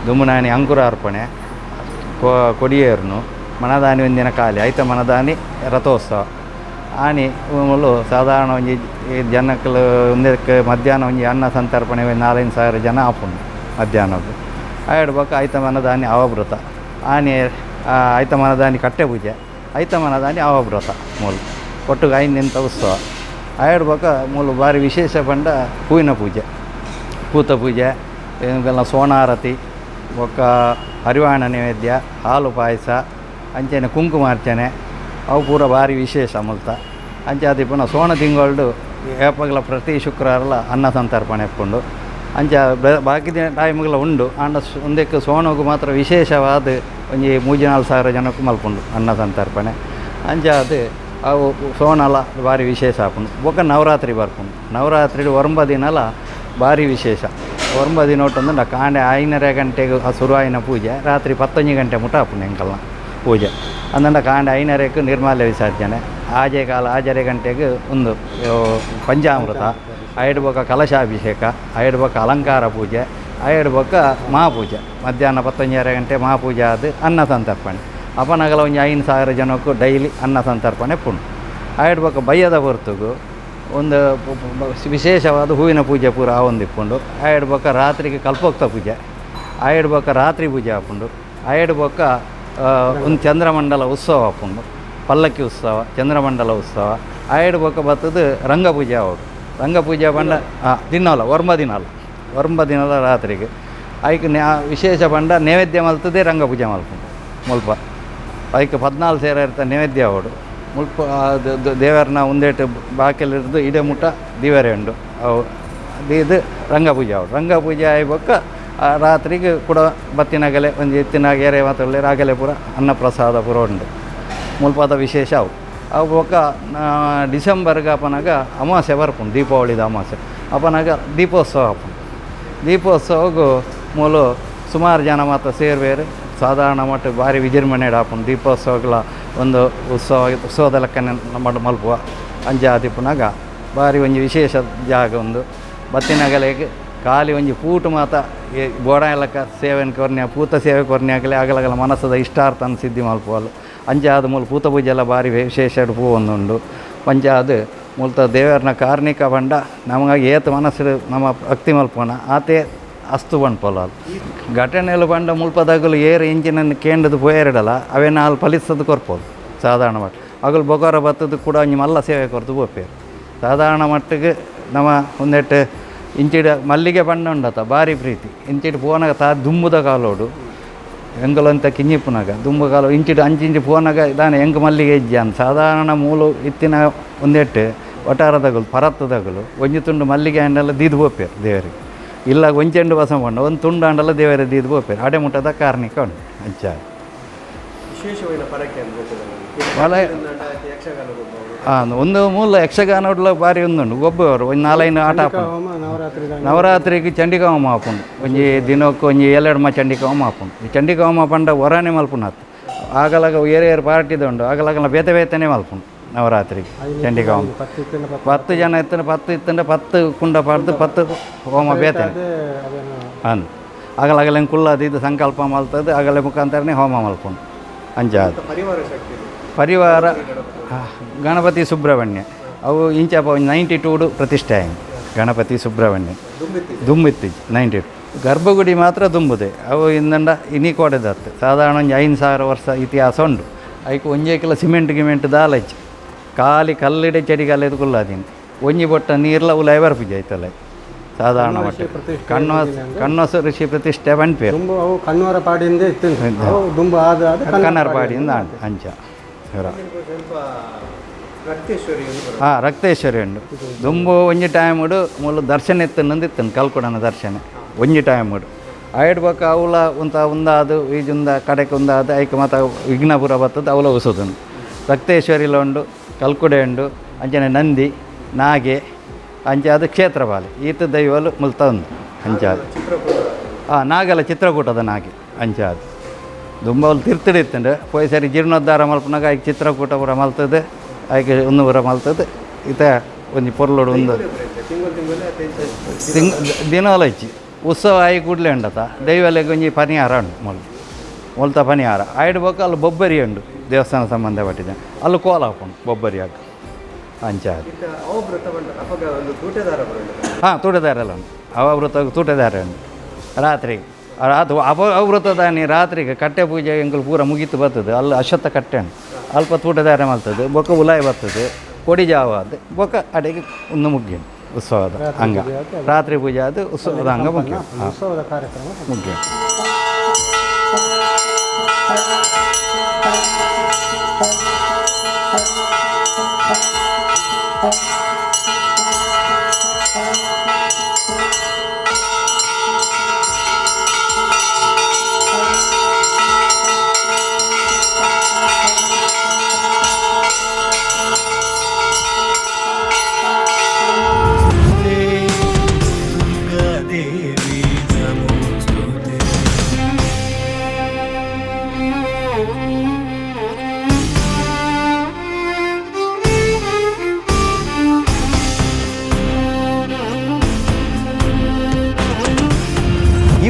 ದುಮ್ಮನಾನಿ ಅಂಕುರ ಅರ್ಪಣೆ ಕೊಡಿಯೇರ್ನು ಮನದಾನಿ ಒಂದಿನ ಖಾಲಿ ಐತ ಮನದಾನಿ ರಥೋತ್ಸವ ಆನಿ ಮೂಲು ಸಾಧಾರಣ ಒಂಜಿ ಜನಕ್ಕಲು ಒಂದಕ್ಕೆ ಮಧ್ಯಾಹ್ನ ಒಂಜಿ ಅನ್ನ ಸಂತರ್ಪಣೆ 4,000 ಜನ ಆಪುಂಡು ಮಧ್ಯಾಹ್ನದ್ದು ಆಯ್ಡ್ಬೇಕು ಐತ ಮನದಾನಿ ಅವಭೃತ ಆನಿ ಐತ ಮನದಾನಿ ಕಟ್ಟೆ ಪೂಜೆ ಐತ ಮನದಾನಿ ಅವಭೃತ ಮೂಲು ಒಟ್ಟಿಗೆ 5 ದಿನದ ಉತ್ಸವ ಆಯ್ಡ್ಬೇಕು ಮೂಲು ಭಾರಿ ವಿಶೇಷ ಬಂಡ ಹೂವಿನ ಪೂಜೆ ಪೂತ ಪೂಜೆ ಎಲ್ಲ ಸೋಣಾರತಿ ಒಕ್ಕ ಹರಿವಾಣ ನೈವೇದ್ಯ ಹಾಲು ಪಾಯಸ ಅಂಚನೆ ಕುಂಕುಮಾರ್ಚನೆ ಅವು ಪೂರ ಭಾರಿ ವಿಶೇಷ ಮುಲ್ತ ಅಂಚಾದ ಪುನ ಸೋಣ ತಿಂಗಳು ಏಪಗಳ ಪ್ರತಿ ಶುಕ್ರವಾರ ಅನ್ನ ಸಂತರ್ಪಣೆ ಎಪ್ಕೊಂಡು ಅಂಚ ಬಾಕಿ ಟೈಮ್ಗಳ ಉಂಡು ಆಂಡ ಒಂದಕ್ಕೆ ಸೋಣಗೂ ಮಾತ್ರ ವಿಶೇಷವಾದ ಒಂಜಿ 3-4 ಜನಕ್ಕೂ ಮಲ್ಪುಂಡು ಅನ್ನ ಸಂತರ್ಪಣೆ ಅಂಚ ಅದು ಅವು ಸೋಣಲ ಭಾರಿ ವಿಶೇಷ ಆಪುಂಡು ಬೊಕ್ಕ ನವರಾತ್ರಿ ಬರ್ಪುಂಡು ನವರಾತ್ರಿ 9 ದಿನಲ ಭಾರಿ ವಿಶೇಷ 9 ದಿನ ಒಟ್ಟೊಂದು ಕಾಂಡೆ 5:30 ಗಂಟೆಗೆ ಶುರುವಾಯಿನ ಪೂಜೆ ರಾತ್ರಿ 11 ಗಂಟೆ ಮುಟ ಆಪುಂಡು ಎಂಕಲ್ನ ಪೂಜೆ ಅಂದಂಡ ಕಾಂಡೆ 5:30ಕ್ಕೆ ನಿರ್ಮಾಲ್ಯ ವಿಸರ್ಜನೆ ಆಜೆ ಕಾಲ 6 ಗಂಟೆಗೆ ಒಂದು ಪಂಚಾಮೃತ ಐಡು ಬೊಕ್ಕ ಕಲಶಾಭಿಷೇಕ ಐಡು ಬೊಕ್ಕ ಅಲಂಕಾರ ಪೂಜೆ ಐಡು ಬೊಕ್ಕ ಮಹಾಪೂಜೆ ಮಧ್ಯಾಹ್ನ 11:30 ಗಂಟೆ ಮಹಾಪೂಜೆ ಆದ ಅನ್ನ ಸಂತರ್ಪಣೆ ಅಪನಗಲ ಒಂದು 5,000 ಜನಕ್ಕೂ ಡೈಲಿ ಅನ್ನ ಸಂತರ್ಪಣೆ ಪುಂಡು ಐಡು ಬೊಕ್ಕ ಬಯ್ಯದ ಹೊರತುಗು ಒಂದು ವಿಶೇಷವಾದ ಹೂವಿನ ಪೂಜೆ ಪೂರ ಆವೊಂದಿಪ್ಪುಂಡು ಐಡು ಬೊಕ್ಕ ರಾತ್ರಿಗೆ ಕಲ್ಪೋಕ್ತ ಪೂಜೆ ಐಡು ಬೊಕ್ಕ ರಾತ್ರಿ ಪೂಜೆ ಆಪುಂಡು ಐಡು ಬೊಕ್ಕ ಒಂದು ಚಂದ್ರಮಂಡಲ ಉತ್ಸವ ಆಪುಂಡು ಪಲ್ಲಕ್ಕಿ ಉತ್ಸವ ಚಂದ್ರಮಂಡಲ ಉತ್ಸವ ಐಡು ಬೊಕ್ಕ ಬತ್ತದು ರಂಗಪೂಜೆ ಆವಡು ರಂಗಪೂಜೆ ಪಂಡ ದಿನಲ್ಲ 9 ದಿನಲ ರಾತ್ರಿಗೆ ಐಕೆ ವಿಶೇಷ ಪಂಡ ನೈವೇದ್ಯ ಮಲ್ತದೆ ರಂಗಪೂಜೆ ಮಲ್ಪುಂಡು ಮುಲ್ಪ ಐಕೆ 14 ಸೇರ ಇರ್ತಾರೆ ನೈವೇದ್ಯ ಆವಡು ಮುಲ್ಪ ದೇವರನ್ನ ಒಂದೇಟು ಬಾಕಿಲಿರ್ದು ಇಡೇ ಮುಟ್ಟ ದಿವರೆ ಉಂಡು ಅವು ಇದು ರಂಗಪೂಜೆ ಆವಡು ರಂಗಪೂಜೆ ಆಯ್ಬೊಕ್ಕ ರಾತ್ರಿಗೆ ಕೂಡ ಬತ್ತಿನಗಲೆ ಒಂದು ಎತ್ತಿನ ಗೆರೆ ಮಾತೊಳ್ಳೆ ರಾಗಲೆ ಪೂರ ಅನ್ನಪ್ರಸಾದ ಪೂರ ಉಂಡು ಮುಲ್ಪದ ವಿಶೇಷ ಅವು ಬೊಕ್ಕ ಡಿಸೆಂಬರ್ಗೆ ಅಪನಾಗ ಅಮಾವಾಸ್ಯೆ ಬರ್ಪುಂಡು ದೀಪಾವಳಿದ ಅಮಾವಾಸ್ಯೆ ಅಪನಾಗ ದೀಪೋತ್ಸವ ಆಪುಂಡು ದೀಪೋತ್ಸವಗೂ ಮೂಲು ಸುಮಾರು ಜನ ಮಾತ್ರ ಸೇರ್ಬೇರೆ ಸಾಧಾರಣ ಮಟ್ಟ ಭಾರಿ ವಿಜೃಂಭಣೆ ಆಪುಂಡು ದೀಪೋತ್ಸವಗಳ ಒಂದು ಉತ್ಸವದ ಲೆಕ್ಕನೆ ಮಲ್ಪುವ ಅಂಜಾದಿಪ್ಪುನಾಗ ಭಾರಿ ಒಂಜಿ ವಿಶೇಷ ಜಾಗ ಒಂದು ಬತ್ತಿನಗಲೆಗೆ ಖಾಲಿ ಒಂಜಿ ಪೂಟು ಮಾತ ಗೋಡ ಲೆಕ್ಕ ಸೇವೆನ ಕೊರ್ನ್ಯ ಪೂತ ಸೇವೆ ಕೊರ್ನ್ಯಾಗಲೇ ಆಗಲಗಲ ಮನಸ್ಸದ ಇಷ್ಟಾರ್ಥನ ಸಿದ್ಧಿ ಮಲ್ಪುವಲು ಅಂಚಾದ ಮೂಲ ಪೂತ ಪೂಜೆ ಎಲ್ಲ ಭಾರಿ ವಿಶೇಷ ಪೂ ಒಂದುಂಡು ಪಂಚಾದ ಮೂಲತ ದೇವರನ್ನ ಕಾರ್ಣಿಕ ಬಂಡ ನಮಗೆ ಏತು ಮನಸ್ಸು ನಮ್ಮ ಭಕ್ತಿ ಮಲ್ಪೋಣ ಆತೆ ಅಸ್ತು ಬಂಡ್ಪೋಲ ಘಟನೆಲು ಬಂಡ ಮುಲ್ಪದಾಗಲು ಏರು ಇಂಜಿನ ಕೇಂದ್ರದ್ದು ಪೋಯರಿಡಲ್ಲ ಅವೇನ ಅಲ್ಲಿ ಫಲಿಸೋದು ಕೊರ್ಪೋದು ಸಾಧಾರಣ ಮಟ್ಟ ಅಗಲು ಬೊಗೋರ ಬತ್ತದು ಕೂಡ ಒಂಜಿ ಮಲ್ಲ ಸೇವೆ ಕೊರ್ದು ಬೋಪೇರು ಸಾಧಾರಣ ಮಟ್ಟಿಗೆ ನಮ್ಮ ಒಂದೆಟ್ಟು ಇಂಚಿಡ ಮಲ್ಲಿಗೆ ಬಣ್ಣ ಉಂಡತ ಭಾರಿ ಪ್ರೀತಿ ಇಂಚಿಟ್ಟು ಪೋನಾಗ ದುಂಬುದ ಕಾಲೋಡು ಎಂಗಲಂತ ಕಿಂಜಿಪ್ಪುನಾಗ ದುಂಬು ಕಾಲು ಇಂಚಿಟ್ಟು ಅಂಚಿಂಚಿ ಪೋನಾಗ ಇದಾನೆ ಎಂಗ ಮಲ್ಲಿಗೆ ಇಜ್ಜಿ ಅಂತ ಸಾಧಾರಣ ಮೂಲು ಇತ್ತಿನ ಒಂದೆಟ್ಟು ಒಟಾರದಗಲು ಪರತ್ತದಗಲು ಒಂಜಿ ತುಂಡು ಮಲ್ಲಿಗೆ ಹಣ್ಣೆಲ್ಲ ದೀದು ಬೋಪೇರು ದೇವರಿಗೆ ಇಲ್ಲ ಒಂಚೆಂಡು ಬಸ ಬಂಡ ಒಂದು ತುಂಡು ಹಣ್ಣೆಲ್ಲ ದೇವರ ದೀದು ಬೋಪೇರು ಅಡೆ ಮುಟ್ಟದ ಕಾರ್ಣಿಕ ಉಂಟು ಅಂಚ ವಿಶೇಷమైన ಪರಕೆ ಒಂದು ಮೂಲ ಯಕ್ಷಗಾನ ಉಡ್ಲ ಭಾರಿ ಒಂದುಂಡು ಗೊಬ್ಬವರು ಒಂದು 4 ಆಟ ಆಪುಂಡು ನವರಾತ್ರಿಗೆ ಚಂಡಿಕಾವಮ ಆಪುಂಡು ಒಂಜಿ ದಿನಕ್ಕೆ ಒಂಜಿ 2 ಚಂಡಿಕಾವಮ ಆಪುಂಡು ಈ ಚಂಡಿಕಾವಮ ಪಂಡ ಹೊರನೇ ಮಲ್ಪುನಾತ್ ಆಗಲಾಗ ಏರು ಪಾರ್ಟಿದ ಉಂಡು ಆಗಲಾಗಲ ಬೇತನೆ ಮಲ್ಪುಂಡು ನವರಾತ್ರಿಗೆ ಚಂಡಿಕಾವಮ 10 ಜನ ಇತ್ತಂದ್ರೆ 10 ಇತ್ತಂದ್ರೆ 10 ಕುಂಡ ಪಾಡ್ದು 10 ಹೋಮ ಬೇತನೆ ಆಗಲಾಗಲ ಕುಳ್ಳದು ಇದು ಸಂಕಲ್ಪ ಮಲ್ತದ್ದು ಆಗಲೇ ಮುಖಾಂತರನೇ ಹೋಮ ಮಲ್ಪುಂಡು ಅಂಚಾದ ಪರಿವಾರ ಗಣಪತಿ ಸುಬ್ರಹ್ಮಣ್ಯ ಅವು ಇಂಚಪ್ಪ ಒಂದು 92 ಪ್ರತಿಷ್ಠೆ ಆಯ್ತು ಗಣಪತಿ ಸುಬ್ರಹ್ಮಣ್ಯ ದುಂಬಿತ್ತು 92 ಗರ್ಭಗುಡಿ ಮಾತ್ರ ದುಂಬುದೆ ಅವು ಇಂದಂಡ ಇನಿ ಕೊಡೆದತ್ತು ಸಾಧಾರಣ ಒಂದು 5,000 ವರ್ಷ ಇತಿಹಾಸ ಉಂಡು ಅದಕ್ಕೆ ಒಂಜೇಕೆಲ್ಲ ಸಿಮೆಂಟ್ ದಾಲಚ್ಚಿ ಖಾಲಿ ಕಲ್ಲಿಡೆ ಚಡಿಗಾಲೆದು ಕುಲ್ಲಾದೀನಿ ಒಂಜಿ ಬೊಟ್ಟ ನೀರ್ಲ ಉಲಾಯ ಬರ್ಪುಜಿ ಆಯ್ತಲ್ಲ ಸಾಧಾರಣ ಮಟ್ಟ ಕಣ್ವಸ ಋಷಿ ಪ್ರತಿಷ್ಠೆ ಬಣ್ಪೇರು ಕಣ್ಣವರ ಪಾಡಿಯಿಂದ ಕನ್ನರ ಪಾಡಿಯಿಂದ ಅಂಚ ರಕ್ತೇಶ್ವರಿ ಉಂಡು ದುಂಬು ಒಂಜಿ ಟೈಮ್ ಉಡು ಮೂಲ ದರ್ಶನ ಎತ್ತನಂದಿತ್ತನು ಕಲ್ಕೊಡನ ದರ್ಶನ ಒಂಜಿ ಟೈಮ್ ಉಡು ಐಡ್ ಬೊಕ್ಕ ಅವಳ ಉಂದಾದು ಈಜುಂದ ಕಡೆಗೆ ಉಂದಾದು ಐಕೆ ಮತ್ತು ವಿಘ್ನಪುರ ಬರ್ತದೆ ಅವಳ ಉಸುದುಂಡು ರಕ್ತೇಶ್ವರಿಲ ಉಂಡು ಕಲ್ಕುಡೆ ಉಂಡು ಅಂಚನೆ ನಂದಿ ನಾಗೆ ಅಂಚೆ ಅದು ಕ್ಷೇತ್ರ ಬಾಲಿ ಈತ ದೈವಲು ಮುಲ್ತ ಉಂದು ಅಂಚಾದು ನಾಗಲ ಚಿತ್ರಕೂಟದ ನಾಗೆ ಅಂಚಾದು ದುಂಬಲ್ಲಿ ತಿರ್ತಿಡಿತ್ತಂಡು ಪೋಯ್ ಸರಿ ಜೀರ್ಣೋದ್ಧಾರ ಮಲ್ಪನಾಗ ಆಯ್ಕೆ ಚಿತ್ರಕೂಟ ಪೂರ ಮಲ್ತದೆ ಆಯ್ಕೆ ಒಂದು ಪೂರ ಮಲ್ತದೆ ಈತ ಒಂಜಿ ಪೊರ್ಲೋಡು ಒಂದು ದಿನವಲ ಇಚ್ಚಿ ಉತ್ಸವ ಆಯಿ ಕೂಡಲೇ ಉಂಡತ ದೈವಲೆಗೆ ಒಂಜಿ ಪನಿಹಾರ ಉಂಡು ಮೊಲ್ತ ಪನಿಹಾರ ಆಯ್ಡು ಬೋಕ ಅಲ್ಲಿ ಬೊಬ್ಬರಿ ಉಂಡು ದೇವಸ್ಥಾನ ಸಂಬಂಧಪಟ್ಟಿದೆ ಅಲ್ಲಿ ಕೋಲ ಹಾಕೊಂಡು ಬೊಬ್ಬರಿಯಾಗ ಅಂಚಾದು ತೂಟದಾರ ಎಲ್ಲ ಉಂಟು ಅವೃತ ತೂಟದಾರ ಉಂಟು ರಾತ್ರಿಗೆ ಅದು ಅವೃತದಾನಿ ರಾತ್ರಿಗೆ ಕಟ್ಟೆ ಪೂಜೆ ಎಂಕಲ್ ಪೂರ ಮುಗೀತು ಬರ್ತದೆ ಅಲ್ಲಿ ಅಶ್ವತ್ಥ ಕಟ್ಟೆ ಉಂಟು ಅಲ್ಪ ತೂಟದಾರ ಮಲ್ತದೆ ಬೊಕ್ಕ ಉಲಾಯಿ ಬರ್ತದೆ ಕೊಡಿ ಜಾವ ಅದು ಬೊಕ್ಕ ಅಡೆಗೆ ಒಂದು ಮುಗ್ಗಿ ಉತ್ಸವದ ಹಂಗ ರಾತ್ರಿ ಪೂಜೆ ಅದು ಉತ್ಸವದ ಹಂಗ ಮುಖ್ಯ ಮುಖ್ಯ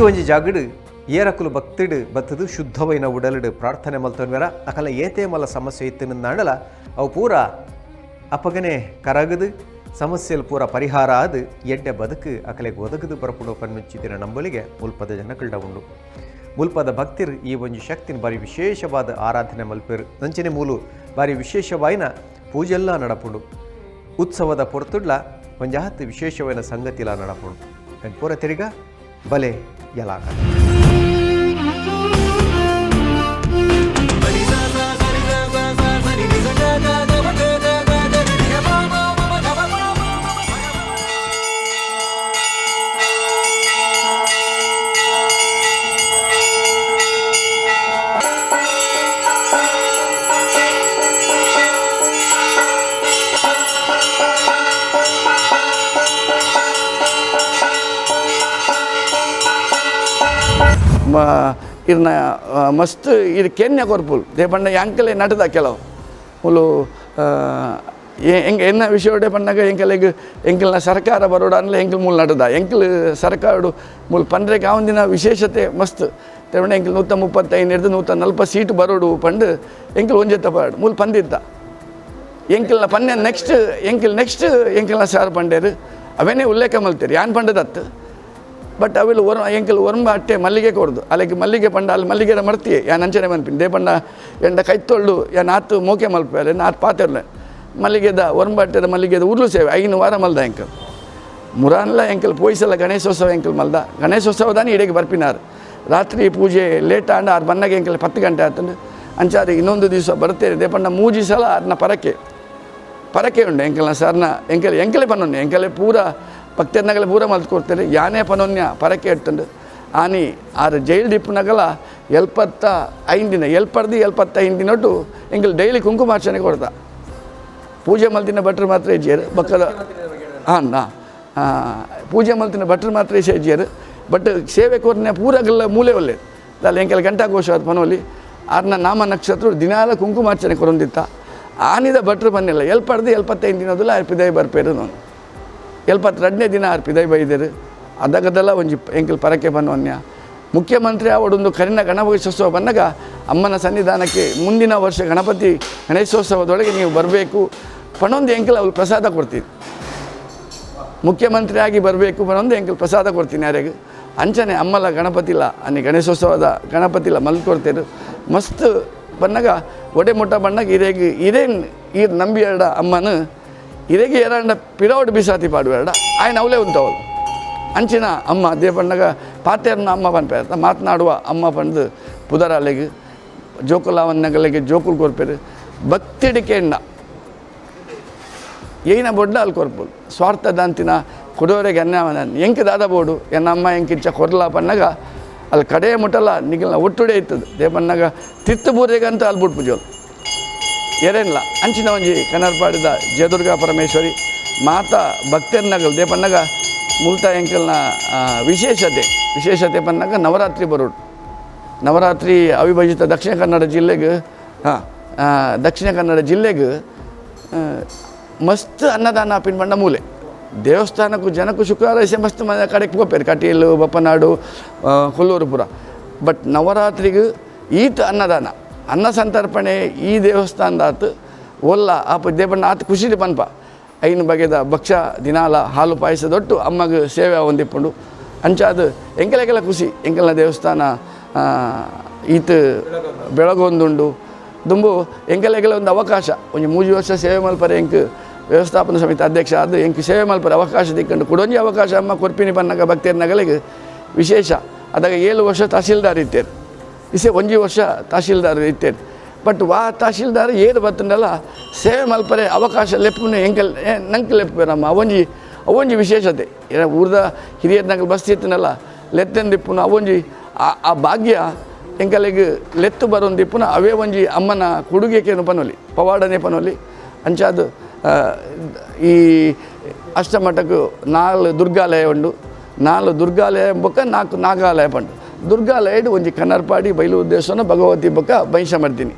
ಒಂಜಿ ಜಾಗಡ್ ಏರಕುಲು ಭಕ್ತಿಡ್ ಬತ್ತದು ಶುದ್ಧವೈನ ಉಡಲಿಡ್ ಪ್ರಾರ್ಥನೆ ಮಲ್ತನ್ವೇರ ಅಕಲ ಏತೇ ಮಲ್ಲ ಸಮಸ್ಯೆ ಇತ್ತಿನಂದಾಂಡಲ ಅವು ಪೂರ ಅಪಗನೆ ಕರಗದು ಸಮಸ್ಯೆಲು ಪೂರ ಪರಿಹಾರ ಆದು ಎಡ್ಡೆ ಬದುಕು ಅಕಲೆಗೆ ಒದಗದು ಬರಪುಡು ಪನ್ನುಚ್ಚಿದಿನ ನಂಬಲಿಗೆ ಮುಲ್ಪದ ಜನಕಲ್ಡ ಉಂಡು ಮುಲ್ಪದ ಭಕ್ತಿರ್ ಈ ಒಂಜಿ ಶಕ್ತಿನ ಬಾರಿ ವಿಶೇಷವಾದ ಆರಾಧನೆ ಮಲ್ಪೇರು ನಂಚಿನ ಮೂಲು ಬಾರಿ ವಿಶೇಷವಾಯಿನ ಪೂಜೆಲ್ಲ ನಡಪುಂಡು ಉತ್ಸವದ ಪೊರ್ತುಡ್ಲ ಒಂಜಾಹತ್ತು ವಿಶೇಷವಾದ ಸಂಗತಿಲ ನಡಪುಂಡು ಕಣ್ ಪೂರ ತಿರುಗ ಬಲೆ ಯಲಾಗ ಇರ್ನ ಮಸ್ತ್ ಇದು ಕೆನ್ನೆ ಕೊರ್ಪುಲ್ ದೇಪಣ್ಣ ಎಂಕಲೆ ನಟದ ಕೆಲವು ಮುಲು ಎನ್ನ ವಿಷಯ ಪಣ್ಣಾಗ ಎಂಕಲೆಗೆ ಎಂಕಲ್ನ ಸರ್ಕಾರ ಬರೋಡ ಅಂದ್ರೆ ಎಂಕಲ್ ಮೂಲ ನಟದ ಎಂಕಲ್ ಸರ್ಕಾರ ಮೂಲ ಪಂಡ್ರೆಗೆ ಆವಂದಿನ ವಿಶೇಷತೆ ಮಸ್ತ್ ದೇಪಣ್ಣ ಎಂಕಲ್ 135 140 ಸೀಟ್ ಬರೋಡು ಪಂಡು ಎಂಕಲ್ ಒಂಜೆ ತಪಾಡು ಮೂಲ ಪಂದಿದ್ದ ಎಂಕಲ್ನ ಪನ್ನೆ ನೆಕ್ಸ್ಟ್ ಎಂಕಲ್ನ ಸಾರ್ ಪಂಡೇರು ಅವೇನೇ ಉಲ್ಲೇಖ ಮಲ್ತೀರಿ ಯಾನ್ ಪಂಡದತ್ತು ಬಟ್ ಅವೆಲ್ಲ ಎಂಕಲ್ ಒರಂಬ ಅಟ್ಟೆ ಮಲ್ಲಿಗೆ ಕೊಡ್ದು ಅಲ್ಲಿಗೆ ಮಲ್ಲಿಗೆ ಪಂಡ ಅಲ್ಲಿ ಮಲ್ಲಿಗೆರ ಮರ್ತಿಯೇ ಯಾನ್ ಅಂಚನೆ ಮನ್ಪಿನಿ ದೇಪಣ್ಣ ಎಂಡ ಕೈತೊಳ್ಳು ಯಾನ್ ಆತು ಮೋಕೆ ಮಲ್ಪಾರೆ ನಾತು ಪಾತಿರ್ಲೆ ಮಲ್ಲಿಗೆದ ಒರಂಬ ಅಟ್ಟೆದ ಮಲ್ಲಿಗೆದ ಉರ್ಲು ಸೇವೆ 5 ವಾರ ಮಲ್ದ ಎಂಕಲ್ ಮುರಾನ್ಲ ಎಂಕಲ್ ಪೋಯಿಸಲ್ಲ ಗಣೇಶೋತ್ಸವ ಎಂಕಲ್ ಮಲ್ದ ಗಣೇಶೋತ್ಸವದಾನಿ ಇಡೆಗೆ ಬರ್ಪಿನಾರು ರಾತ್ರಿ ಪೂಜೆ ಲೇಟ್ ಆಂಡ ಆರು ಬನ್ನಾಗ ಎಂಕಲ್ 10 ಗಂಟೆ ಆತಂಡು ಅಂಚಾದ ಇನ್ನೊಂದು ದಿವಸ ಬರ್ತೇನೆ ದೇಪಣ್ಣ ಮೂಜಿ ಸಲ ಅದನ್ನ ಪರಕೆ ಉಂಡು ಎಂಕಲ್ನ ಸರ್ನ ಎಂಕಲೆ ಪನ್ನೊನ್ನೆ ಎಂಕಲೆ ಪೂರ ಭಕ್ತಿಯರ್ನಗಲ ಪೂರ ಮಲ್ತ್ಕೊಡ್ತಾರೆ ಯಾನೇ ಪನೊನ್ಯ ಪರಕೆ ಇಟ್ಟಂಡು ಆನಿ ಆರು ಜೈಲ್ ಡಿಪ್ಪುನಗಲ 75 ದಿನ 75 ದಿನೊಟ್ಟು ಎಂಕಲ್ ಡೈಲಿ ಕುಂಕುಮಾರ್ಚನೆ ಕೊಡ್ತಾ ಪೂಜೆ ಮಲ್ತಿನ ಭಟ್ರು ಮಾತ್ರ ಹೆಜ್ಜೆರು ಬಕ್ಕದ ಪೂಜೆ ಮಲ್ತಿನ ಭಟ್ರು ಮಾತ್ರ ಹೆಜ್ಜೆರು ಬಟ್ ಸೇವೆ ಕೊರ್ನೆ ಪೂರಗಲ್ಲ ಮೂಲೆ ಒಳ್ಳೆ ಅಲ್ಲಿ ಎಂಕಲ್ ಗಂಟಾಘೋಷ ಅದು ಪನೋಲಿ ಆರ್ನ ನಾಮ ನಕ್ಷತ್ರ ದಿನಾಲ ಕುಂಕುಮಾರ್ಚನೆ ಕೊರೊಂದಿತ್ತ ಆನಿದ ಭಟ್ರು ಬನ್ನಿಲ್ಲ 75 ದಿನದಲ್ಲ ಪಿದೈ ಬರ್ಪೇರು ನಾನು 72ನೇ ದಿನ ಪಿದೈ ಬೈದೇರು ಅದಗದಲ್ಲ ಒಂಜಿ ಎಂಕಲ್ ಪರಕೆ ಬನ್ನೊನ್ಯ ಮುಖ್ಯಮಂತ್ರಿ ಅವಡೊಂದು ಕರಿನ ಗಣೇಶೋತ್ಸವ ಬಂದಾಗ ಅಮ್ಮನ ಸನ್ನಿಧಾನಕ್ಕೆ ಮುಂದಿನ ವರ್ಷ ಗಣೇಶೋತ್ಸವದೊಳಗೆ ನೀವು ಬರಬೇಕು ಪಣೊಂದು ಎಂಕಲ್ ಅವ್ರು ಪ್ರಸಾದ ಕೊಡ್ತೀನಿ ಮುಖ್ಯಮಂತ್ರಿ ಆಗಿ ಬರಬೇಕು ಪಣೊಂದು ಎಂಕಲ್ ಪ್ರಸಾದ ಕೊಡ್ತೀನಿ ಯಾರಿಗೆ ಅಂಚನೆ ಅಮ್ಮಲ ಗಣಪತಿಲ ಅನ್ನಿ ಗಣೇಶೋತ್ಸವದ ಗಣಪತಿಲ ಮಲ್ಕೊಡ್ತೇರು ಮಸ್ತ್ ಬಂದಾಗ ಒಡೆ ಮುಟ್ಟ ಬಣ್ಣಗೆ ಇರೇನು ಈ ನಂಬಿ ಎರಡ ಅಮ್ಮನ ಇರೆಗೆ ಎರಡ ಪಿರವಡು ಬಿಸಾತಿ ಪಾಡುವೆರಡ ಆಯ್ನ ಅವಲೇ ಉಂಟವಳು ಅಂಚಿನ ಅಮ್ಮ ಅದೇ ಪಂಡಗ ಪಾತೆರ್ನ ಅಮ್ಮ ಪನ್ಪೇರ್ತ ಮಾತನಾಡುವ ಅಮ್ಮ ಪಂದು ಪುದರಾಲೆಗೆ ಜೋಕುಲಾವನ್ನಗಳಿಗೆ ಜೋಕುಲ್ ಕೊರ್ಪೇರು ಭಕ್ತಿಡಿಕೆಂಡ ಏನ ಬೊಡ್ಡ ಅಲ್ಲಿ ಕೊರ್ಪುಲ್ ಸ್ವಾರ್ಥದ ಅಂತಿನ ಕೊಡೋರೆಗೆ ಅನ್ನ ಎಂಕೆ ದಾದ ಬೋಡು ಎನ್ನ ಅಮ್ಮ ಎಂಕಿಂಚ ಕೊರ್ಲ ಪನ್ನಗ ಅಲ್ಲಿ ಕಡೆಯ ಮುಟ್ಟಲ್ಲ ನಿಗಲ್ನ ಒಟ್ಟುಡೆ ಇರ್ತದೆ ದೇಪನ್ನಾಗ ತಿರ್ತಬೂರೆಗಂತ ಅಲ್ಲಿ ಬಿಟ್ಪುಜೋಲು ಎರೇನ್ಲ ಅಂಚಿನ ಒಂಜಿ ಕನರ್ಪಾಡಿದ ಜಯದುರ್ಗಾ ಪರಮೇಶ್ವರಿ ಮಾತಾ ಭಕ್ತರ್ನಗಲ್ ದೇಪನ್ನಾಗ ಮುಲ್ತ ಎಂಕಲ್ನ ವಿಶೇಷತೆ ಪನ್ನಾಗ ನವರಾತ್ರಿ ಬರೋಡು ನವರಾತ್ರಿ ಅವಿಭಜಿತ ದಕ್ಷಿಣ ಕನ್ನಡ ಜಿಲ್ಲೆಗೆ ಮಸ್ತ್ ಅನ್ನದಾನ ಪಿನ್ ಬಂಡ ಮೂಲೆ ದೇವಸ್ಥಾನಕ್ಕೂ ಜನಕ್ಕೂ ಶುಕ್ರವಾರ ಮಸ್ತ್ ಕಡೆಗೆ ಹೋಗ್ಪೇರು ಕಟೀಲು ಬಪ್ಪನಾಡು ಕೊಲ್ಲೂರು ಪುರ ಬಟ್ ನವರಾತ್ರಿಗೂ ಈತ ಅನ್ನದಾನ ಅನ್ನ ಸಂತರ್ಪಣೆ ಈ ದೇವಸ್ಥಾನದಾತು ಒಲ್ಲ ಆಪ ದೇಪಣ್ಣ ಆತ ಖುಷಿ ಪನ್ಪ 5 ಬಗೆದ ಭಕ್ಷ್ಯ ದಿನಾಲ ಹಾಲು ಪಾಯಸದೊಟ್ಟು ಅಮ್ಮಗೆ ಸೇವೆ ಹೊಂದಿಪ್ಪುಂಡು ಅಂಚಾದ ಎಂಕಲೆಗೆಲ್ಲ ಖುಷಿ ಎಂಕಲ್ನ ದೇವಸ್ಥಾನ ಈತ ಬೆಳಗೊಂದುಂಡು ದುಂಬು ಎಂಕಲೆಗೆಲ್ಲ ಒಂದು ಅವಕಾಶ ಒಂದು 3 ವರ್ಷ ಸೇವೆ ಮಲ್ಪರೆ ಎಂಕ್ ವ್ಯವಸ್ಥಾಪನಾ ಸಮಿತಿ ಅಧ್ಯಕ್ಷ ಅದು ಎಂಕ್ ಸೇವೆ ಮಲ್ಪರೆ ಅವಕಾಶ ದಿಕ್ಕಂಡು ಕೊಡೊಂಜಿ ಅವಕಾಶ ಅಮ್ಮ ಕೊರ್ಪಿನಿ ಪನ್ನಗ ಭಕ್ತಿಯರ್ನಗಳಿಗೆ ವಿಶೇಷ ಅದಾಗ 7 ವರ್ಷ ತಹಸೀಲ್ದಾರ್ ಇತ್ತೇರು ಇಸೆ 1 ವರ್ಷ ತಹಸೀಲ್ದಾರ್ ಇತ್ತೇರು ಬಟ್ ತಹಸೀಲ್ದಾರ್ ಏರು ಬತ್ತಂಡಲ್ಲ ಸೇವೆ ಮಲ್ಪರೆ ಅವಕಾಶ ಲೆಪ್ಪುನೆ ಎಂಕಲ್ ನಂಗೆ ಲೆಪ್ಪೇರಮ್ಮ ಅವೊಂಜಿ ವಿಶೇಷತೆ ಊರ್ದ ಹಿರಿಯರ್ನಗಲ್ ಬಸ್ ಇತ್ತನಲ್ಲ ಲೆತ್ತಂದಿಪ್ಪುನ ಅವೊಂಜಿ ಆ ಭಾಗ್ಯ ಎಂಕಲಿಗೆ ಲೆತ್ತು ಬರೋಂದಿಪ್ಪುನ ಅವೇ ಒಂಜಿ ಅಮ್ಮನ ಕೊಡುಗೆಕೇನು ಪನೊಲಿ ಪವಾಡನೆ ಪನೊಲಿ ಅಂಚಾದ ಈ ಅಷ್ಟಮಠಕ್ಕೂ 4 ದುರ್ಗಾಲಯ ಉಂಡು 4 ದುರ್ಗಾಲಯ ಬೊಕ್ಕ 4 ನಾಗಾಲಯ ಪಂಡು ದುರ್ಗಾಲಯಡು ಒಂಜಿ ಕನ್ನರ್ಪಾಡಿ ಬೈಲೂರು ದೇವಸ್ಥಾನ ಭಗವತಿ ಬೊಕ್ಕ ಮಹಿಷಮರ್ದಿನಿ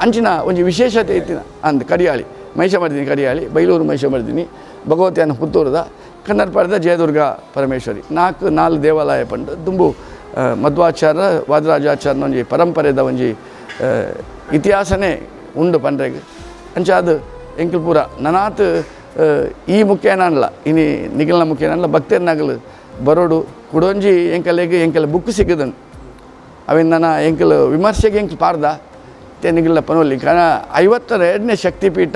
ಅಂಚಿನ ಒಂಜಿ ವಿಶೇಷತೆ ಇತ್ತಿನ ಅಂದ್ ಕಡಿಯಾಳಿ ಮಹಿಷಮರ್ದಿನಿ ಕಡಿಯಾಳಿ ಬೈಲೂರು ಮಹಿಷಮರ್ದಿನಿ ಭಗವತಿಯನ್ನು ಪುತ್ತೂರದ ಕನ್ನಡಪಾಡಿದ ಜಯದುರ್ಗ ಪರಮೇಶ್ವರಿ 4 ದೇವಾಲಯ ಪಂಡು ದುಂಬು ಮಧ್ವಾಚಾರ್ಯ ವಾದರಾಜಾಚಾರ್ಯ ಒಂಜಿ ಪರಂಪರೆದ ಒಂಜಿ ಇತಿಹಾಸನೇ ಉಂಡು ಪಂಡ್ರೆಗೆ ಅಂಚಾದ ಎಂಕಲ್ ಪೂರ ನನಾತ್ ಈ ಮುಖ್ಯನಲ್ಲ ಇನಿ ನಿಖಿಲ್ನ ಮುಖ್ಯನಲ್ಲ ಭಕ್ತರ್ ನಗಲು ಬರೋಡು ಕುಡೊಂಜಿ ಎಂಕಲ್ ಬುಕ್ ಸಿಗದನು ಅವೇನು ನನ್ನ ಎಂಕಲ್ ವಿಮರ್ಶೆಗೆ ಎಂಕಲ್ ಪಾರ್ದ ತೆನಿಗಿಲ್ಲ ಪನೋಲಿ ಕಾರಣ 52ನೇ ಶಕ್ತಿಪೀಠ